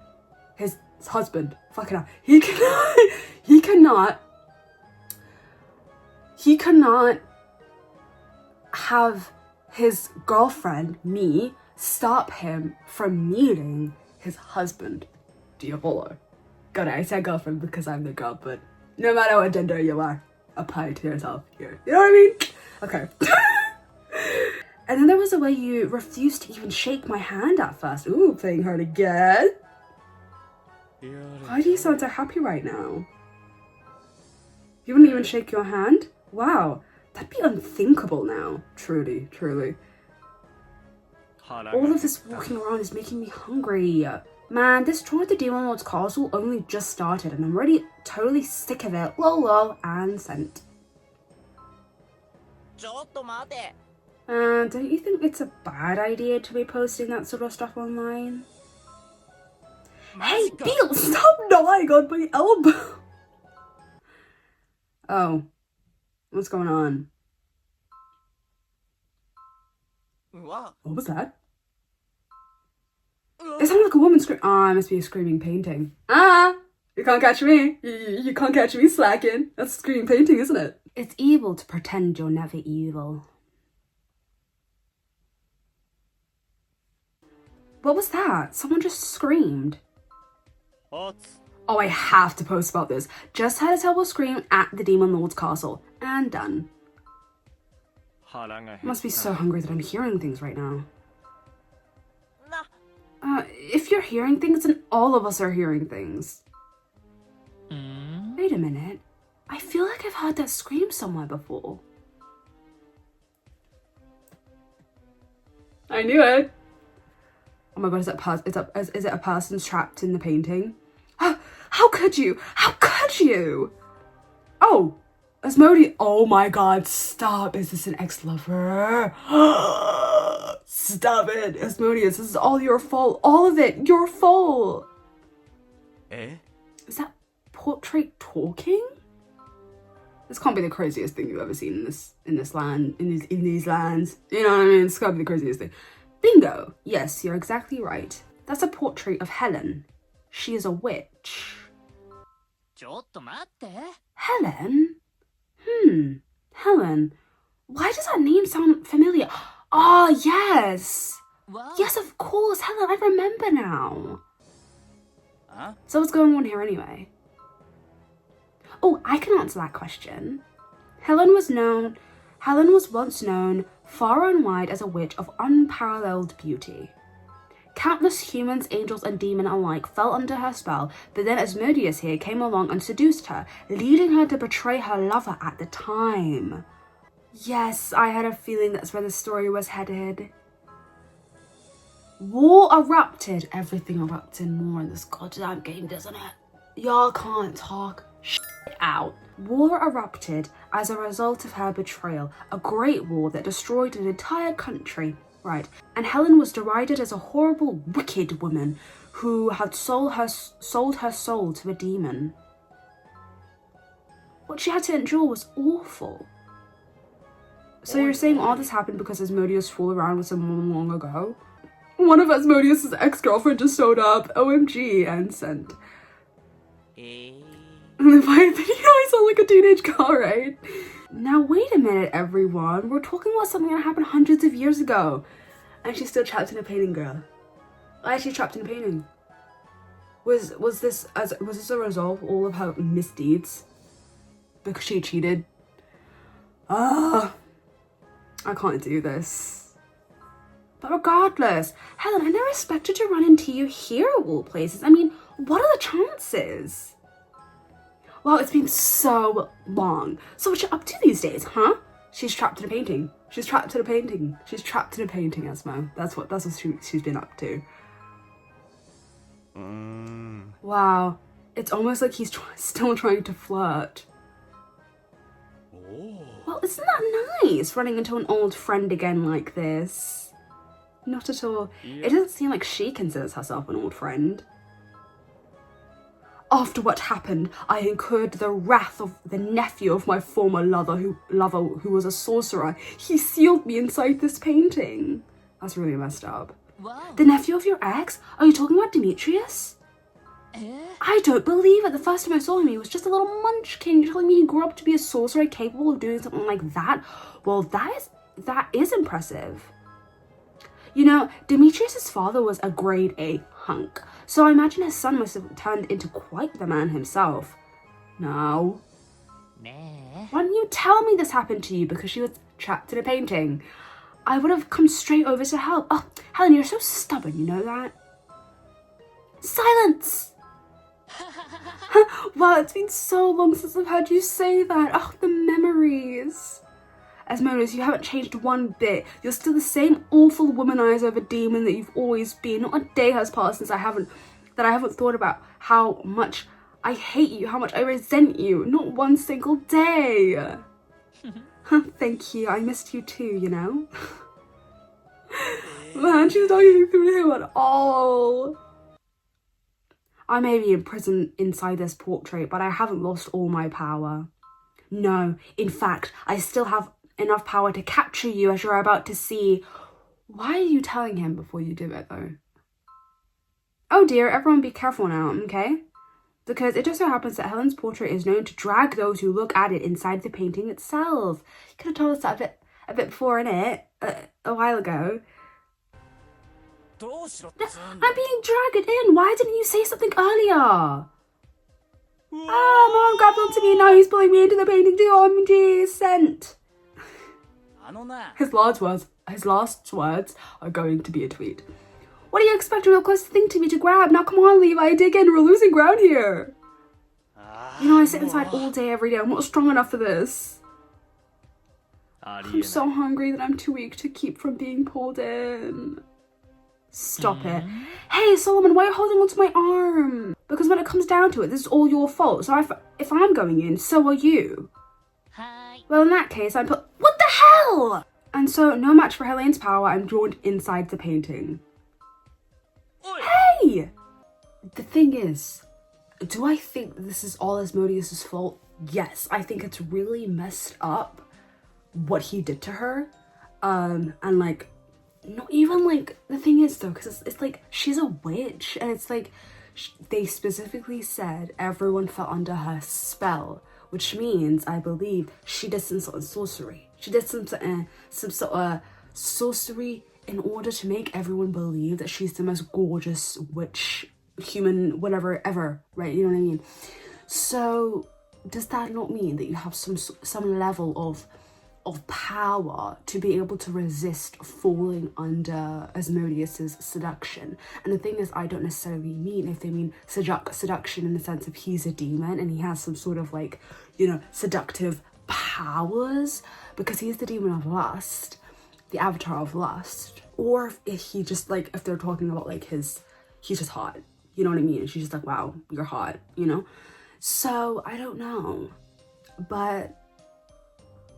His husband. Fucking hell. He cannot have his girlfriend, me, stop him from meeting his husband, Diavolo. God, I said girlfriend because I'm the girl, but no matter what gender you are, apply it to yourself here. You know what I mean? Okay. And then there was a way you refused to even shake my hand at first. Ooh, playing hard again. Why do you sound so happy right now? You wouldn't even shake your hand? Wow, that'd be unthinkable now. Truly. All of this walking around is making me hungry. Man, this tour of the Demon Lord's castle only just started and I'm already totally sick of it. Lol, and sent. ちょっと待て。 Don't you think it's a bad idea to be posting that sort of stuff online? Hey, Beetle, stop gnawing on my elbow! Oh, what's going on? うわ。 What was that? It sounded like a woman scream. Ah, it must be a screaming painting. Ah, you can't catch me. You can't catch me slacking. That's a screaming painting, isn't it? It's evil to pretend you're never evil. What was that? Someone just screamed. おつ。 Oh, I have to post about this. Just had a terrible scream at the Demon Lord's castle. And done. 腹が減った。 Must be so hungry that I'm hearing things right now. な。 If you're hearing things, then all of us are hearing things. Wait a minute. I feel like I've heard that scream somewhere before. I knew it. Oh my god, is it a person trapped in the painting? How could you? How could you? Oh, Asmodee. Oh my god, stop. Is this an ex-lover? Stop it. Asmodeus, this is all your fault. All of it, your fault. え Is that portrait talking? This can't be the craziest thing you've ever seen in these lands. You know what I mean? It's gotta be the craziest thing. Bingo! Yes, you're exactly right. That's a portrait of Helen. She is a witch. ちょっと待って。 Helen? Helen. Why does that name sound familiar? Oh, yes! わ。 Yes, of course, Helen, I remember now. あ So what's going on here anyway? Oh, I can answer that question. Helen was once known far and wide as a witch of unparalleled beauty. Countless humans, angels, and demons alike fell under her spell, but then Asmodeus here came along and seduced her, leading her to betray her lover at the time. Yes, I had a feeling that's where the story was headed. War erupted. Everything erupts in war in this goddamn game, doesn't it? Y'all can't talk shit out. War erupted as a result of her betrayal, a great war that destroyed an entire country. Right, and Helen was derided as a horrible, wicked woman who had sold her soul to a demon. What she had to endure was awful. So you're saying all this happened because Asmodeus fooled around with someone long ago? One of Asmodeus' ex-girlfriend just showed up, OMG, and sent. え And if I video, I sound like a teenage girl, right? Now wait a minute, everyone. We're talking about something that happened hundreds of years ago. And she's still trapped in a painting, girl. Why is she trapped in a painting? Was this a result of all of her misdeeds? Because she cheated? I can't do this. But regardless, Helen, I never expected to run into you here of all places. I mean, what are the chances? Wow, it's been so long. So what you up to these days, huh? She's trapped in a painting. She's trapped in a painting. She's trapped in a painting, Asmo. That's what she's been up to. Wow. It's almost like he's still trying to flirt. Well, isn't that nice, running into an old friend again like this? Not at all. It doesn't seem like she considers herself an old friend. After what happened, I incurred the wrath of the nephew of my former lover who was a sorcerer. He sealed me inside this painting. That's really messed up. わ。 The nephew of your ex? Are you talking about Demetrius? え I don't believe it. The first time I saw him, he was just a little munchkin. You're telling me he grew up to be a sorcerer capable of doing something like that? Well, that is impressive. You know, Demetrius' father was a grade A hunk, so I imagine his son must have turned into quite the man himself. No. ね Why didn't you tell me this happened to you because she was trapped in a painting? I would have come straight over to help. Oh, Helen, you're so stubborn, you know that? Silence! Wow, it's been so long since I've heard you say that. Oh, the memories. Asmodeus, you haven't changed one bit. You're still the same awful womanizer of a demon that you've always been. Not a day has passed since I haven't that I haven't thought about how much I hate you, how much I resent you, not one single day. Thank you, I missed you too, you know? Man, she's not getting through to him at all. I may be imprisoned inside this portrait, but I haven't lost all my power. No, in fact, I still have enough power to capture you, as you're about to see. Why are you telling him before you do it, though? Oh dear, everyone be careful now, okay? Because it just so happens that Helen's portrait is known to drag those who look at it inside the painting itself. You could have told us that a bit before, innit? A while ago. I'm being dragged in. Why didn't you say something earlier? Mom grabbed onto me. Now he's pulling me into the painting too. OMG, sent. His last words are going to be a tweet. What do you expect a real close thing to me to grab? Now come on, Levi, dig in. We're losing ground here. You know, I sit inside all day, every day. I'm not strong enough for this. I'm so hungry that I'm too weak to keep from being pulled in. Stop it. Hey, Solomon, why are you holding onto my arm? Because when it comes down to it, this is all your fault. So if I'm going in, so are you. Hi. Well, in that case, I'm put... What the hell? And so, no match for Helene's power, I'm drawn inside the painting. Hey! The thing is, do I think this is all Asmodeus' fault? Yes, I think it's really messed up what he did to her. And like, not even like, the thing is though, because it's like, she's a witch, and it's like, they specifically said everyone fell under her spell, which means, I believe, she did some sort of sorcery. She did some sort of sorcery in order to make everyone believe that she's the most gorgeous witch, human, whatever, ever, right? You know what I mean? So, does that not mean that you have some level of power to be able to resist falling under Asmodeus's seduction? And the thing is, I don't necessarily mean if they mean seduction in the sense of he's a demon and he has some sort of like, you know, seductive powers, because he's the demon of lust, the avatar of lust. Or if he just like, if they're talking about like he's just hot, you know what I mean? And she's just like, wow, you're hot, you know? So I don't know, but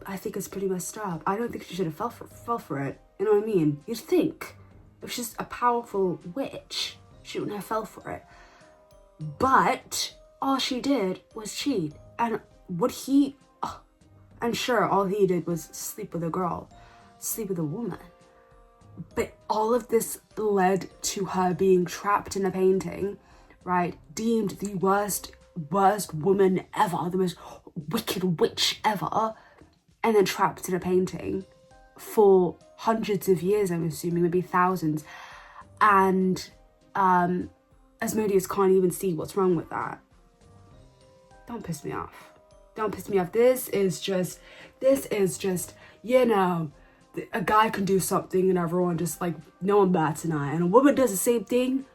I think it's pretty messed up. I don't think she should have fell for it. You know what I mean? You'd think if she's a powerful witch, she wouldn't have fell for it. But all she did was cheat. And and sure, all he did was sleep with a girl, sleep with a woman. But all of this led to her being trapped in a painting, right? Deemed the worst woman ever, the most wicked witch ever. And then trapped in a painting for hundreds of years, I'm assuming, maybe thousands. And Asmodeus can't even see what's wrong with that. Don't piss me off. Don't piss me off. This is just, you know, a guy can do something and everyone just like, no one bats an eye. And a woman does the same thing.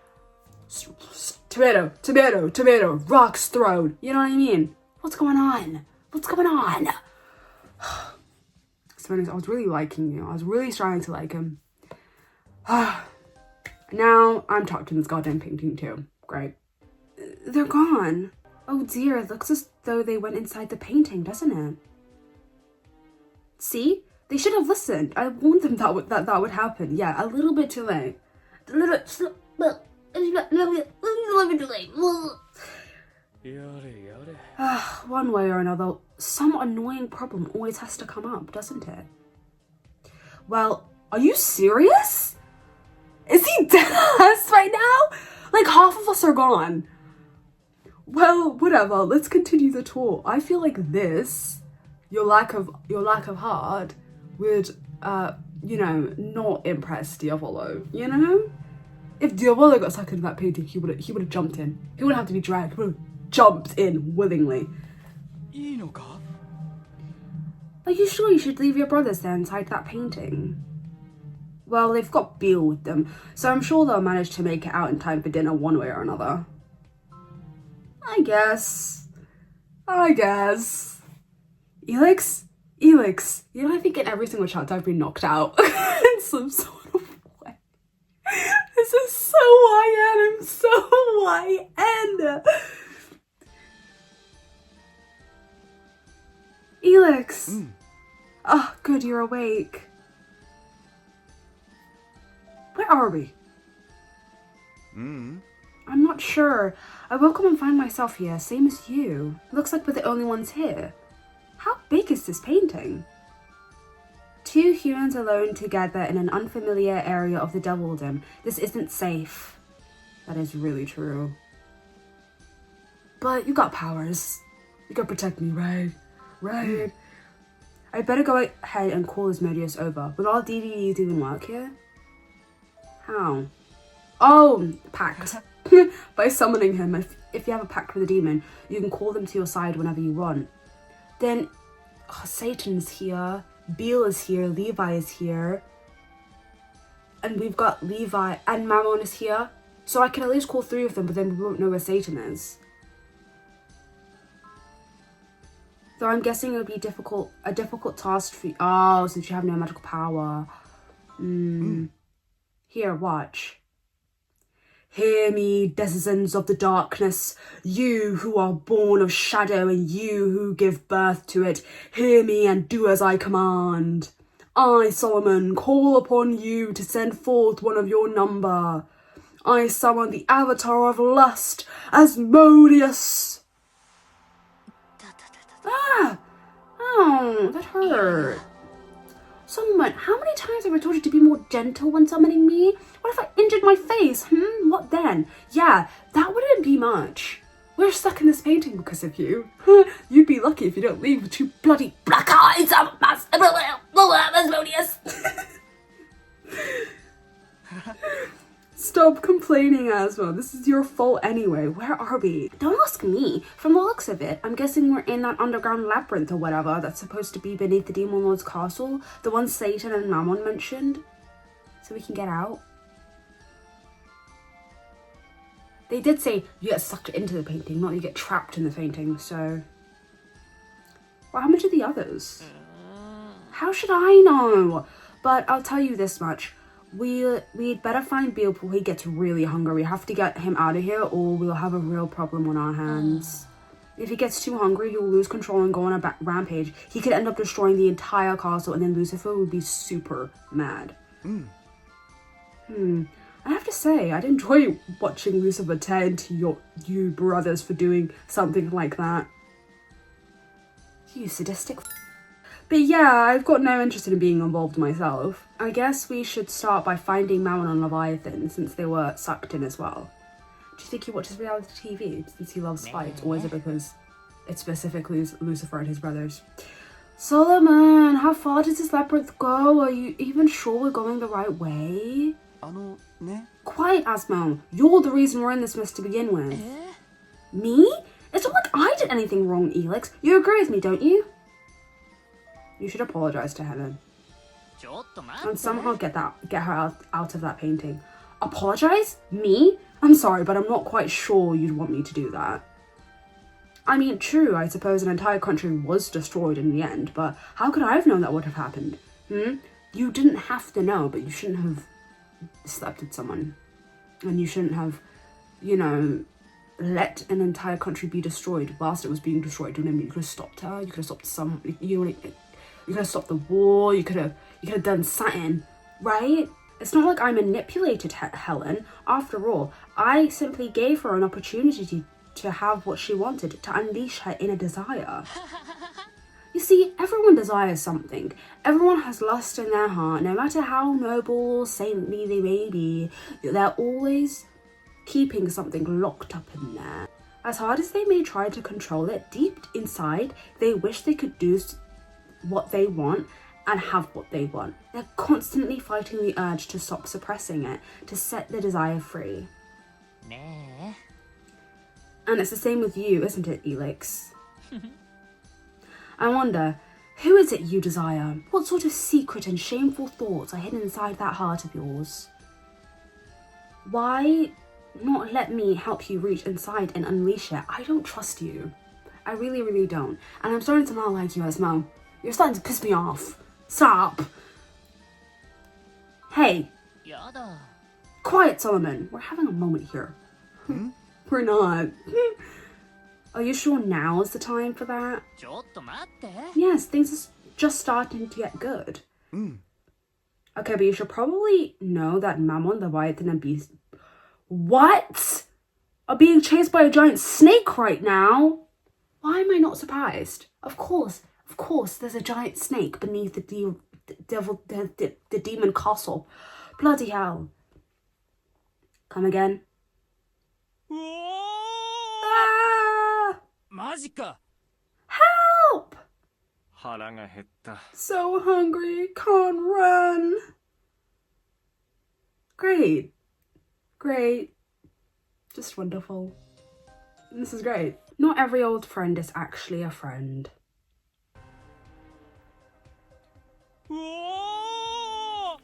Tomato, tomato, tomato, rocks thrown. You know what I mean? What's going on? What's going on? I was really liking you. I was really starting to like him. Now I'm trapped in this goddamn painting too. Great. They're gone. Oh dear, it looks as though they went inside the painting, doesn't it? See? They should have listened. I warned them that would happen. Yeah, a little bit too late. A little bit too late. One way or another, some annoying problem always has to come up, doesn't it? Well, are you serious? Is he dead ass right now? Like half of us are gone. Well, whatever, let's continue the tour. I feel like this, your lack of heart would, you know, not impress Diavolo, you know? If Diavolo got stuck in that painting, he would have jumped in. He wouldn't have to be dragged. He would have jumped in willingly. Are you sure you should leave your brothers there inside that painting? Well, they've got Beale with them, so I'm sure they'll manage to make it out in time for dinner one way or another. I guess. Elix? You know, I think in every single chapter I've been knocked out in some sort of way. This is so YN. I'm so YN. Elix. Oh, good, you're awake. Where are we? I'm not sure. I woke up and find myself here, same as you. Looks like we're the only ones here. How big is this painting? Two humans alone together in an unfamiliar area of the Devildom. This isn't safe. That is really true. But you got powers. You gotta protect me, right? Right. I better go ahead and call Asmodeus over. Will all DVDs even work here? How? Oh, pact. By summoning him. If you have a pact with a demon, you can call them to your side whenever you want. Then, Satan's here. Beale is here. Levi is here. And we've got Levi and Mammon is here. So I can at least call 3 of them, but then we won't know where Satan is. So I'm guessing it would be a difficult task for you. Oh, since you have no magical power. Here, watch. Hear me, denizens of the darkness, you who are born of shadow and you who give birth to it. Hear me and do as I command. I, Solomon, call upon you to send forth one of your number. I summon the avatar of lust, Asmodeus. Ah! Oh, that hurt. Solomon, how many times have I told you to be more gentle when summoning me? What if I injured my face? What then? Yeah, that wouldn't be much. We're stuck in this painting because of you. You'd be lucky if you don't leave with 2 bloody black eyes. Asmodeus. Stop complaining, Asmo. This is your fault anyway. Where are we? Don't ask me. From the looks of it, I'm guessing we're in that underground labyrinth or whatever that's supposed to be beneath the Demon Lord's castle. The one Satan and Mammon mentioned. So we can get out. They did say you get sucked into the painting, not you get trapped in the painting, so... Well, how much are the others? How should I know? But I'll tell you this much. We'd better find Beale before he gets really hungry. We have to get him out of here or we'll have a real problem on our hands. If he gets too hungry, he'll lose control and go on a rampage. He could end up destroying the entire castle and then Lucifer would be super mad. I have to say, I'd enjoy watching Lucifer tear into you brothers for doing something like that. You sadistic But yeah, I've got no interest in being involved myself. I guess we should start by finding Mammon and Leviathan, since they were sucked in as well. Do you think he watches reality TV, since he loves fights, or is it because it's specifically Lucifer and his brothers? Solomon, how far does this labyrinth go? Are you even sure we're going the right way? Quiet, Asmo. You're the reason we're in this mess to begin with. Me? It's not like I did anything wrong, Elix. You agree with me, don't you? You should apologize to Helen. And somehow get her out of that painting. Apologize? Me? I'm sorry, but I'm not quite sure you'd want me to do that. I mean, true, I suppose an entire country was destroyed in the end, but how could I have known that would have happened? You didn't have to know, but you shouldn't have slept with someone. And you shouldn't have, you know, let an entire country be destroyed whilst it was being destroyed. You know what I mean? You could have stopped her, you could have stopped you could have stopped the war, you could have done something, right? It's not like I manipulated Helen. After all, I simply gave her an opportunity to have what she wanted, to unleash her inner desire. You see, everyone desires something. Everyone has lust in their heart, no matter how noble or saintly they may be. They're always keeping something locked up in there. As hard as they may try to control it, deep inside, they wish they could do what they want and have what they want. They're constantly fighting the urge to stop suppressing it, to set the desire free. And it's the same with you, isn't it, Elix? I wonder, who is it you desire? What sort of secret and shameful thoughts are hidden inside that heart of yours? Why not let me help you reach inside and unleash it? I don't trust you. I really, really don't. And I'm starting to not like you, Asmo. You're starting to piss me off. Stop. Hey. Quiet, Solomon. We're having a moment here. We're not. Are you sure now is the time for that? ちょっと待って。 Yes, things are just starting to get good. Okay, but you should probably know that Mammon, the Leviathan, and Beast... What? Are being chased by a giant snake right now? Why am I not surprised? Of course, there's a giant snake beneath the demon castle. Bloody hell. Come again. うおー Ah! マジか。 Help! 腹が減った。 So hungry, can't run. Great. Just wonderful. This is great. Not every old friend is actually a friend. うおー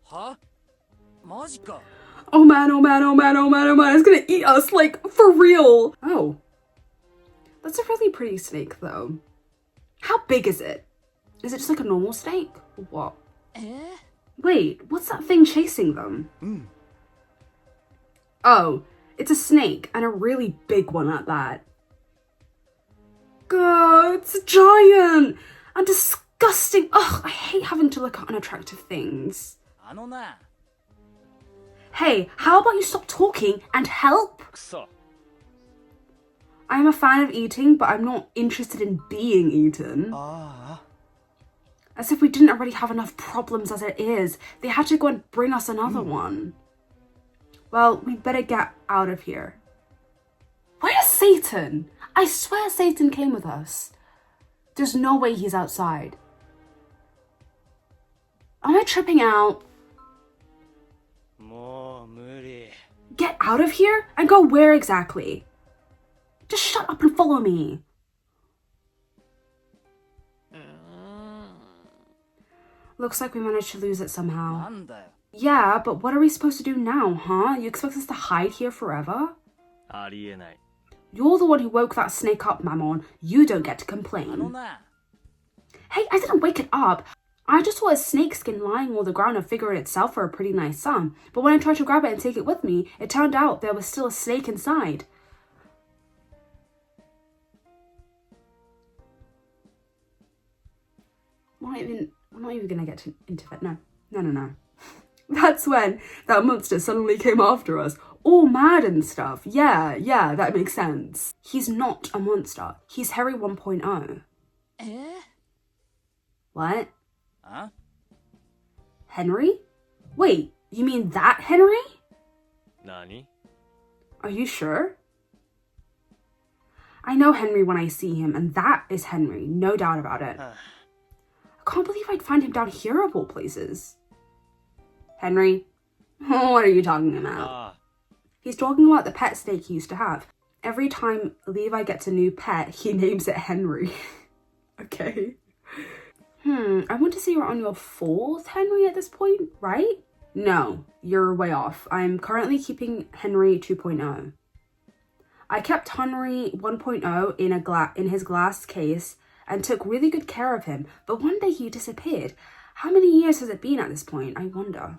はマジか。 Oh man, it's gonna eat us, like, for real. Oh. That's a really pretty snake, though. How big is it? Is it just like a normal snake? Or what? え Wait, what's that thing chasing them? Oh, it's a snake, and a really big one at that. God, it's a giant! And disgusting. Ugh, I hate having to look at unattractive things. あのな。 Hey, how about you stop talking and help? くそ。 I'm a fan of eating, but I'm not interested in being eaten. あ As if we didn't already have enough problems as it is. They had to go and bring us another one. Well, we'd better get out of here. Where's Satan? I swear Satan came with us. There's no way he's outside. Am I tripping out? あ。もう無理。 Get out of here? And go where exactly? Just shut up and follow me. Looks like we managed to lose it な somehow. んだよ。 Yeah, but what are we supposed to do now, huh? You expect us to hide here forever? あ。ありえない。 You're the one who woke that snake up, Mammon. You don't get to あの complain. な。 Hey, I didn't wake it up. I just saw a snake skin lying on the ground and figured itself for a pretty nice sum. But when I tried to grab it and take it with me, it turned out there was still a snake inside. I'm not even gonna get into it. No. That's when that monster suddenly came after us, all mad and stuff. Yeah, that makes sense. He's not a monster. He's Harry 1.0. え What? あ Henry? Wait, you mean that Henry? 何 Are you sure? I know Henry when I see him, and that is Henry, no doubt about it. I can't believe I'd find him down here of all places. Henry? What are you talking about? あ He's talking about the pet snake he used to have. Every time Levi gets a new pet, he names it Henry. Okay. I want to say you're on your 4th Henry at this point, right? No, you're way off. I'm currently keeping Henry 2.0. I kept Henry 1.0 in his glass case and took really good care of him, but one day he disappeared. How many years has it been at this point? I wonder.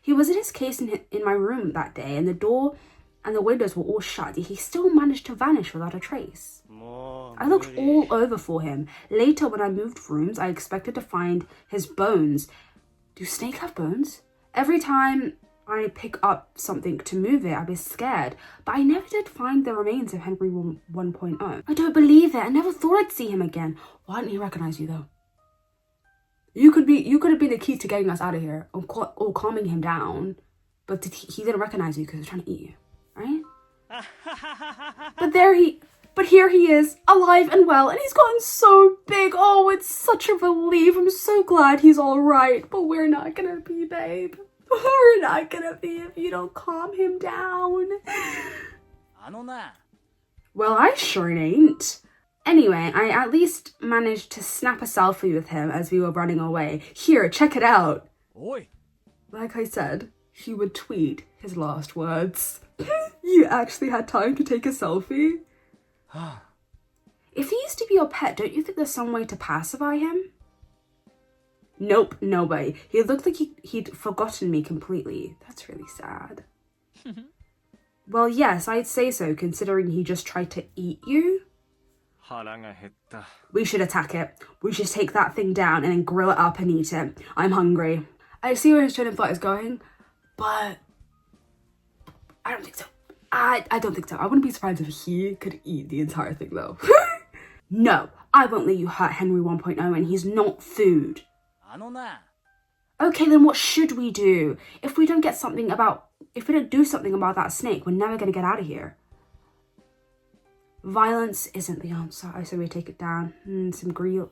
He was in his case in my room that day, and the door and the windows were all shut, yet he still managed to vanish without a trace. もう I looked all over for him. Later, when I moved rooms, I expected to find his bones. Do snakes have bones? Every time I pick up something to move it, I was scared, but I never did find the remains of Henry 1.0. I don't believe it. I never thought I'd see him again. Why didn't he recognize you, though? You could have been the key to getting us out of here or calming him down, but he didn't recognize you because he was trying to eat you, right? But here he is, alive and well, and he's gotten so big. Oh, it's such a relief. I'm so glad he's all right, but we're not gonna be, babe. We're not gonna be if you don't calm him down. あのな。 Well, I sure ain't. Anyway, I at least managed to snap a selfie with him as we were running away. Here, check it out. おい。 Like I said, he would tweet his last words. You actually had time to take a selfie? If he used to be your pet, don't you think there's some way to pacify him? Nope, nobody. He looked like he'd forgotten me completely. That's really sad. Well, yes, I'd say so, considering he just tried to eat you. 腹が減った。 We should attack it. We should take that thing down and then grill it up and eat it. I'm hungry. I see where his train of thought is going, but I don't think so. I don't think so. I wouldn't be surprised if he could eat the entire thing, though. No, I won't let you hurt Henry 1.0 and he's not food. あのな。 Okay, then what should we do? If we don't do something about that snake, we're never going to get out of here. Violence isn't the answer. I say we take it down. Some grill.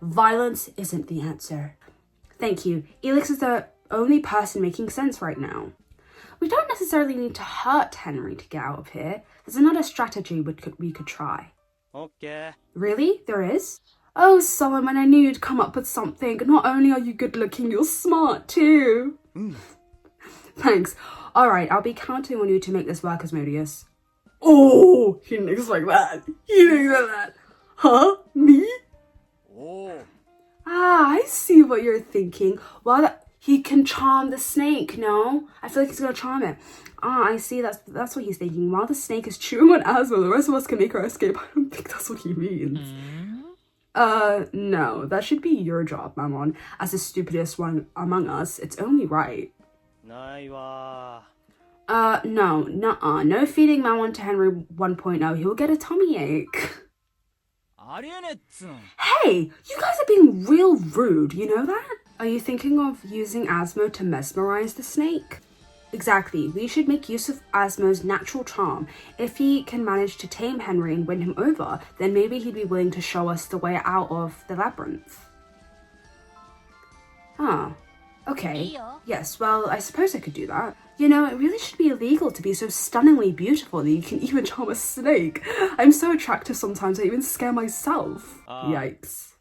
Violence isn't the answer. Thank you. Elix is the only person making sense right now. We don't necessarily need to hurt Henry to get out of here. There's another strategy we could try. オッケー。 Really? There is? Oh, Solomon, I knew you'd come up with something. Not only are you good looking, you're smart too. Thanks. Alright, I'll be counting on you to make this work, Asmodeus. Oh, he thinks like that. He thinks like that. Huh? Me? おお。 Ah, I see what you're thinking. Well, he can charm the snake, no? I feel like he's gonna charm it. Ah, I see, that's what he's thinking. While the snake is chewing on Asmo, the rest of us can make our escape. I don't think that's what he means. No, that should be your job, Mammon. As the stupidest one among us, it's only right. ないわ。 No, nuh-uh. No feeding Mammon to Henry 1.0. He'll get a tummy ache. ありえねえっつん。 Hey, you guys are being real rude, you know that? Are you thinking of using Asmo to mesmerize the snake? Exactly, we should make use of Asmo's natural charm. If he can manage to tame Henry and win him over, then maybe he'd be willing to show us the way out of the labyrinth. Ah, okay. Yes, well, I suppose I could do that. You know, it really should be illegal to be so stunningly beautiful that you can even charm a snake. I'm so attractive sometimes I even scare myself. Yikes.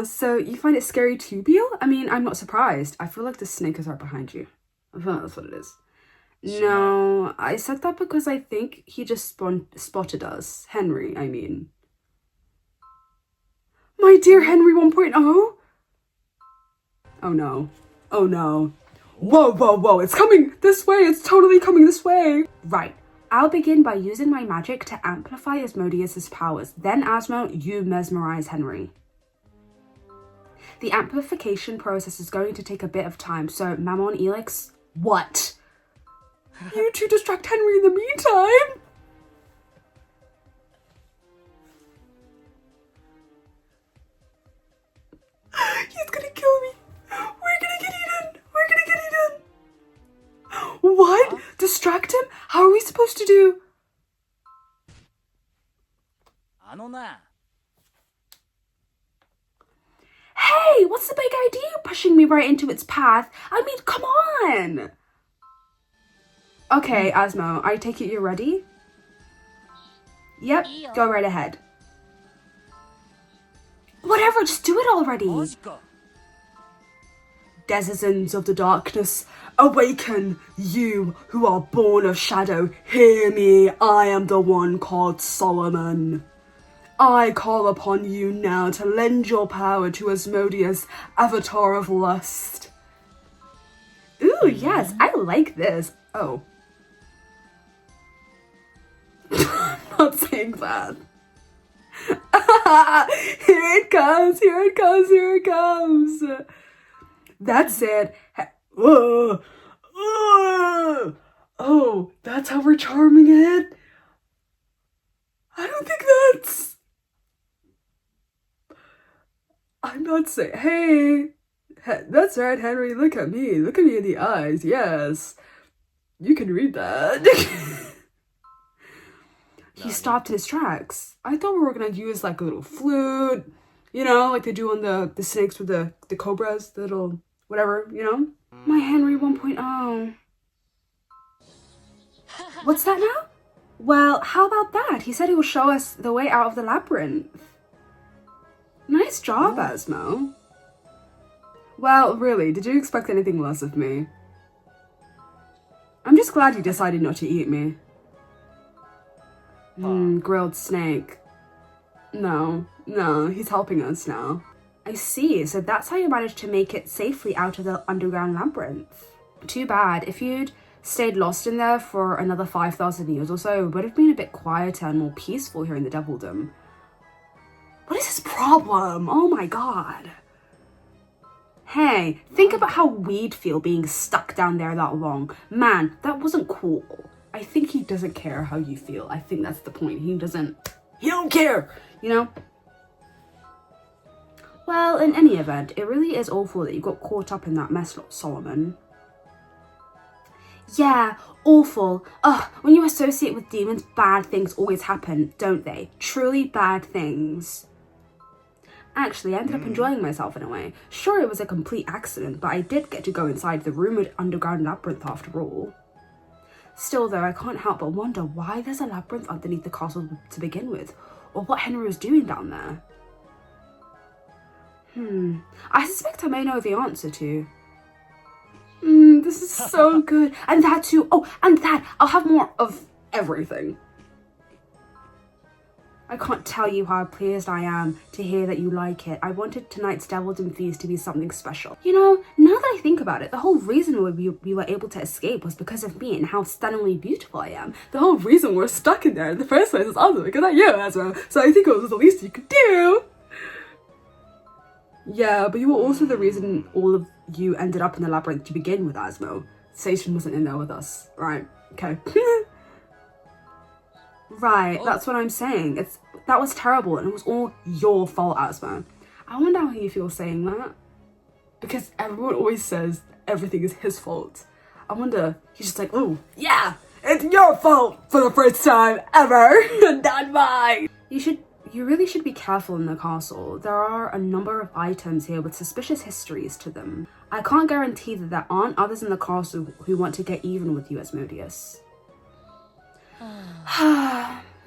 So you find it scary too, Beale? I mean, I'm not surprised. I feel like the snake is right behind you. I feel like that's what it is. No, I said that because I think he just spotted us. Henry, I mean. My dear Henry 1.0? Oh no. Oh no. Whoa, whoa, whoa, it's coming this way. It's totally coming this way. Right. I'll begin by using my magic to amplify Asmodeus' powers. Then, Asmo, you mesmerize Henry. The amplification process is going to take a bit of time, so Mammon, Elix, what? You two distract Henry in the meantime. He's gonna kill me. We're gonna get eaten. We're gonna get eaten. What? Distract him? How are we supposed to do? あのな。 Hey, what's the big idea pushing me right into its path? I mean, come on! Okay, Asmo, I take it you're ready? Yep, go right ahead. Whatever, just do it already! マジか。 Denizens of the darkness, awaken, you who are born of shadow. Hear me, I am the one called Solomon. I call upon you now to lend your power to Asmodeus, avatar of lust. Ooh, yes, I like this. Oh. I'm not saying that. Here it comes, here it comes, here it comes. That's it. Oh, that's how we're charming it? I don't think that's... I'm not saying... Hey, that's right, Henry. Look at me. Look at me in the eyes. Yes. You can read that. He stopped in his tracks. I thought we were going to use like a little flute. You know, like they do on the snakes with the cobras. The little... whatever, you know? My Henry 1.0. What's that now? Well, how about that? He said he will show us the way out of the labyrinth. Nice job, Asmo. Well, really, did you expect anything less of me? I'm just glad you decided not to eat me. Grilled snake. No, he's helping us now. I see, so that's how you managed to make it safely out of the underground labyrinth. Too bad. If you'd stayed lost in there for another 5,000 years or so, it would have been a bit quieter and more peaceful here in the Devildom. What is his problem? Oh my god. Hey, think about how we'd feel being stuck down there that long. Man, that wasn't cool. I think he doesn't care how you feel. I think that's the point. He don't care, you know? Well, in any event, it really is awful that you got caught up in that mess, Solomon. Yeah, awful. Ugh, when you associate with demons, bad things always happen, don't they? Truly bad things. Actually, I ended up enjoying myself in a way. Sure, it was a complete accident, but I did get to go inside the rumoured underground labyrinth after all. Still though, I can't help but wonder why there's a labyrinth underneath the castle to begin with, or what Henry was doing down there. I suspect I may know the answer to. This is so good. And that too. Oh, and that. I'll have more of everything. I can't tell you how pleased I am to hear that you like it. I wanted tonight's Devildom feast to be something special. You know, now that I think about it, the whole reason we were able to escape was because of me and how stunningly beautiful I am. The whole reason we're stuck in there in the first place is also because of you, Ezra. So I think it was the least you could do. Yeah, but you were also the reason all of you ended up in the labyrinth to begin with, ASMO. Satan wasn't in there with us, right? Okay. Right, that's what I'm saying. That was terrible and it was all your fault, ASMO. I wonder how you feel saying that. Because everyone always says everything is his fault. I wonder, he's just like, oh, yeah, it's your fault for the first time ever, not mine. You really should be careful in the castle. There are a number of items here with suspicious histories to them. I can't guarantee that there aren't others in the castle who want to get even with you, Asmodeus.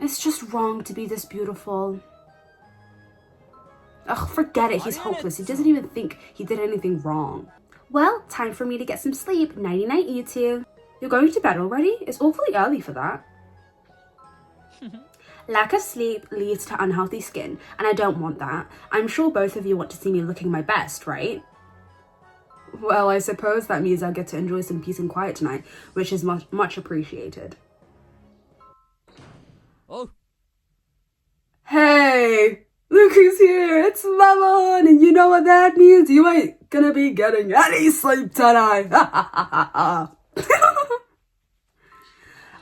It's just wrong to be this beautiful. Ugh, forget it, he's hopeless. He doesn't even think he did anything wrong. Well, time for me to get some sleep. Nighty-night, you two. You're going to bed already? It's awfully early for that. Lack of sleep leads to unhealthy skin, and I don't want that. I'm sure both of you want to see me looking my best, right? Well, I suppose that means I'll get to enjoy some peace and quiet tonight, which is much appreciated. Oh. Hey! Look who's here! It's Mammon! And you know what that means? You ain't gonna be getting any sleep tonight!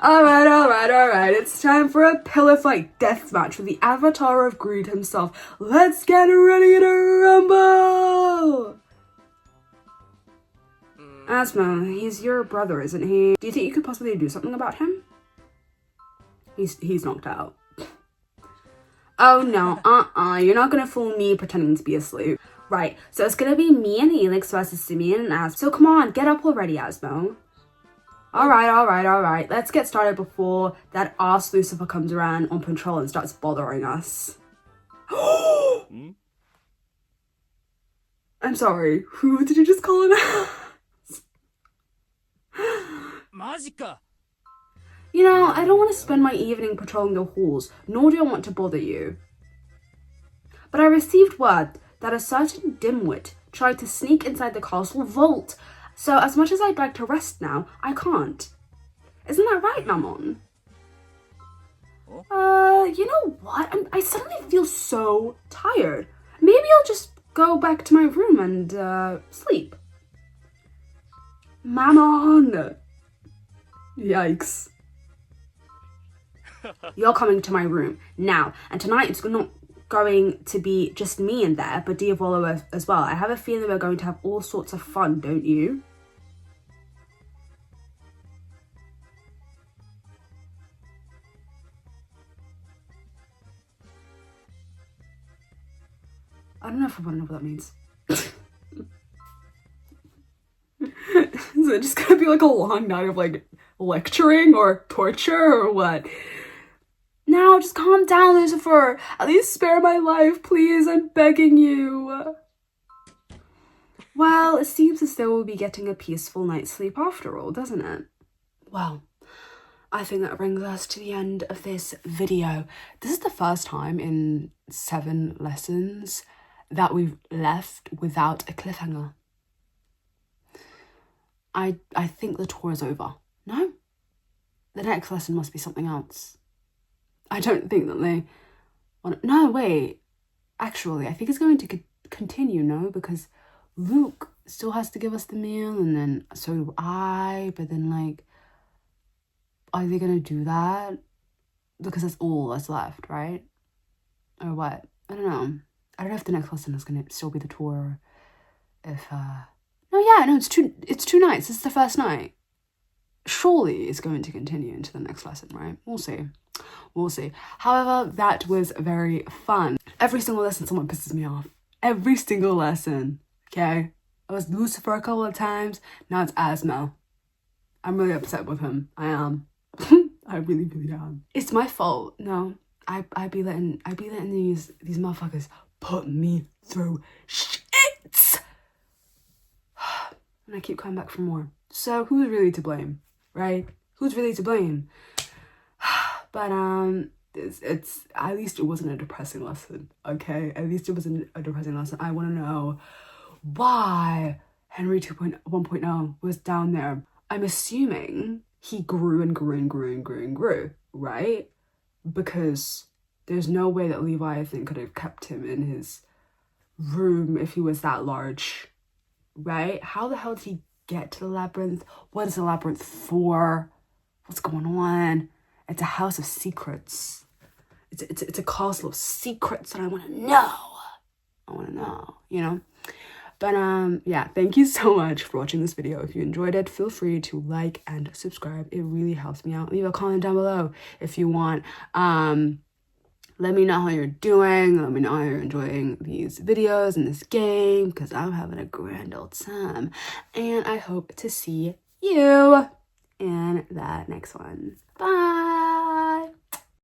Alright. It's time for a pillow fight deathmatch with the avatar of greed himself. Let's get ready to rumble! Asmo, he's your brother, isn't he? Do you think you could possibly do something about him? He's knocked out. Oh no, you're not gonna fool me pretending to be asleep. Right, so it's gonna be me and Elix versus Simeon and Asmo. So come on, get up already, Asmo. Alright. Let's get started before that arse Lucifer comes around on patrol and starts bothering us. I'm sorry, who did you just call it? Magica. You know, I don't want to spend my evening patrolling the halls, nor do I want to bother you. But I received word that a certain dimwit tried to sneak inside the castle vault, so as much as I'd like to rest now, I can't. Isn't that right, Mammon? You know what? I suddenly feel so tired. Maybe I'll just go back to my room and, sleep. Mammon! Yikes. You're coming to my room now, and tonight it's not going to be just me in there, but Diavolo as well. I have a feeling we're going to have all sorts of fun, don't you? I don't know if I want to know what that means. Is it just gonna be like a long night of like lecturing or torture or what? Now just calm down, Lucifer. At least spare my life, please. I'm begging you. Well, it seems as though we'll be getting a peaceful night's sleep after all, doesn't it? Well, I think that brings us to the end of this video. This is the first time in 7 lessons that we've left without a cliffhanger. I think the tour is over. No? The next lesson must be something else. I don't think that they... No, wait. Actually, I think it's going to continue, no? Because Luke still has to give us the meal, and then so do I, but then, like, are they going to do that? Because that's all that's left, right? Or what? I don't know. I don't know if the next lesson is going to still be the tour, if, no, it's two nights. It's the first night. Surely it's going to continue into the next lesson, right? We'll see. We'll see. However, that was very fun. Every single lesson, someone pisses me off. Every single lesson, okay? I was Lucifer a couple of times. Now it's ASMO. I'm really upset with him. I am. I really, really am. It's my fault. No, I be letting these motherfuckers put me through shit. And I keep coming back for more. So who's really to blame, right? Who's really to blame? But it's at least it wasn't a depressing lesson, okay? At least it wasn't a depressing lesson. I want to know why Henry 1.0 was down there. I'm assuming he grew and grew and grew and grew and grew, right? Because there's no way that Leviathan could have kept him in his room if he was that large, right? How the hell did he get to the labyrinth? What is the labyrinth for? What's going on? It's a house of secrets. It's a castle of secrets that I want to know. I want to know, you know? But yeah, thank you so much for watching this video. If you enjoyed it, feel free to like and subscribe. It really helps me out. Leave a comment down below if you want. Let me know how you're doing. Let me know how you're enjoying these videos and this game, because I'm having a grand old time. And I hope to see you in that next one. Bye!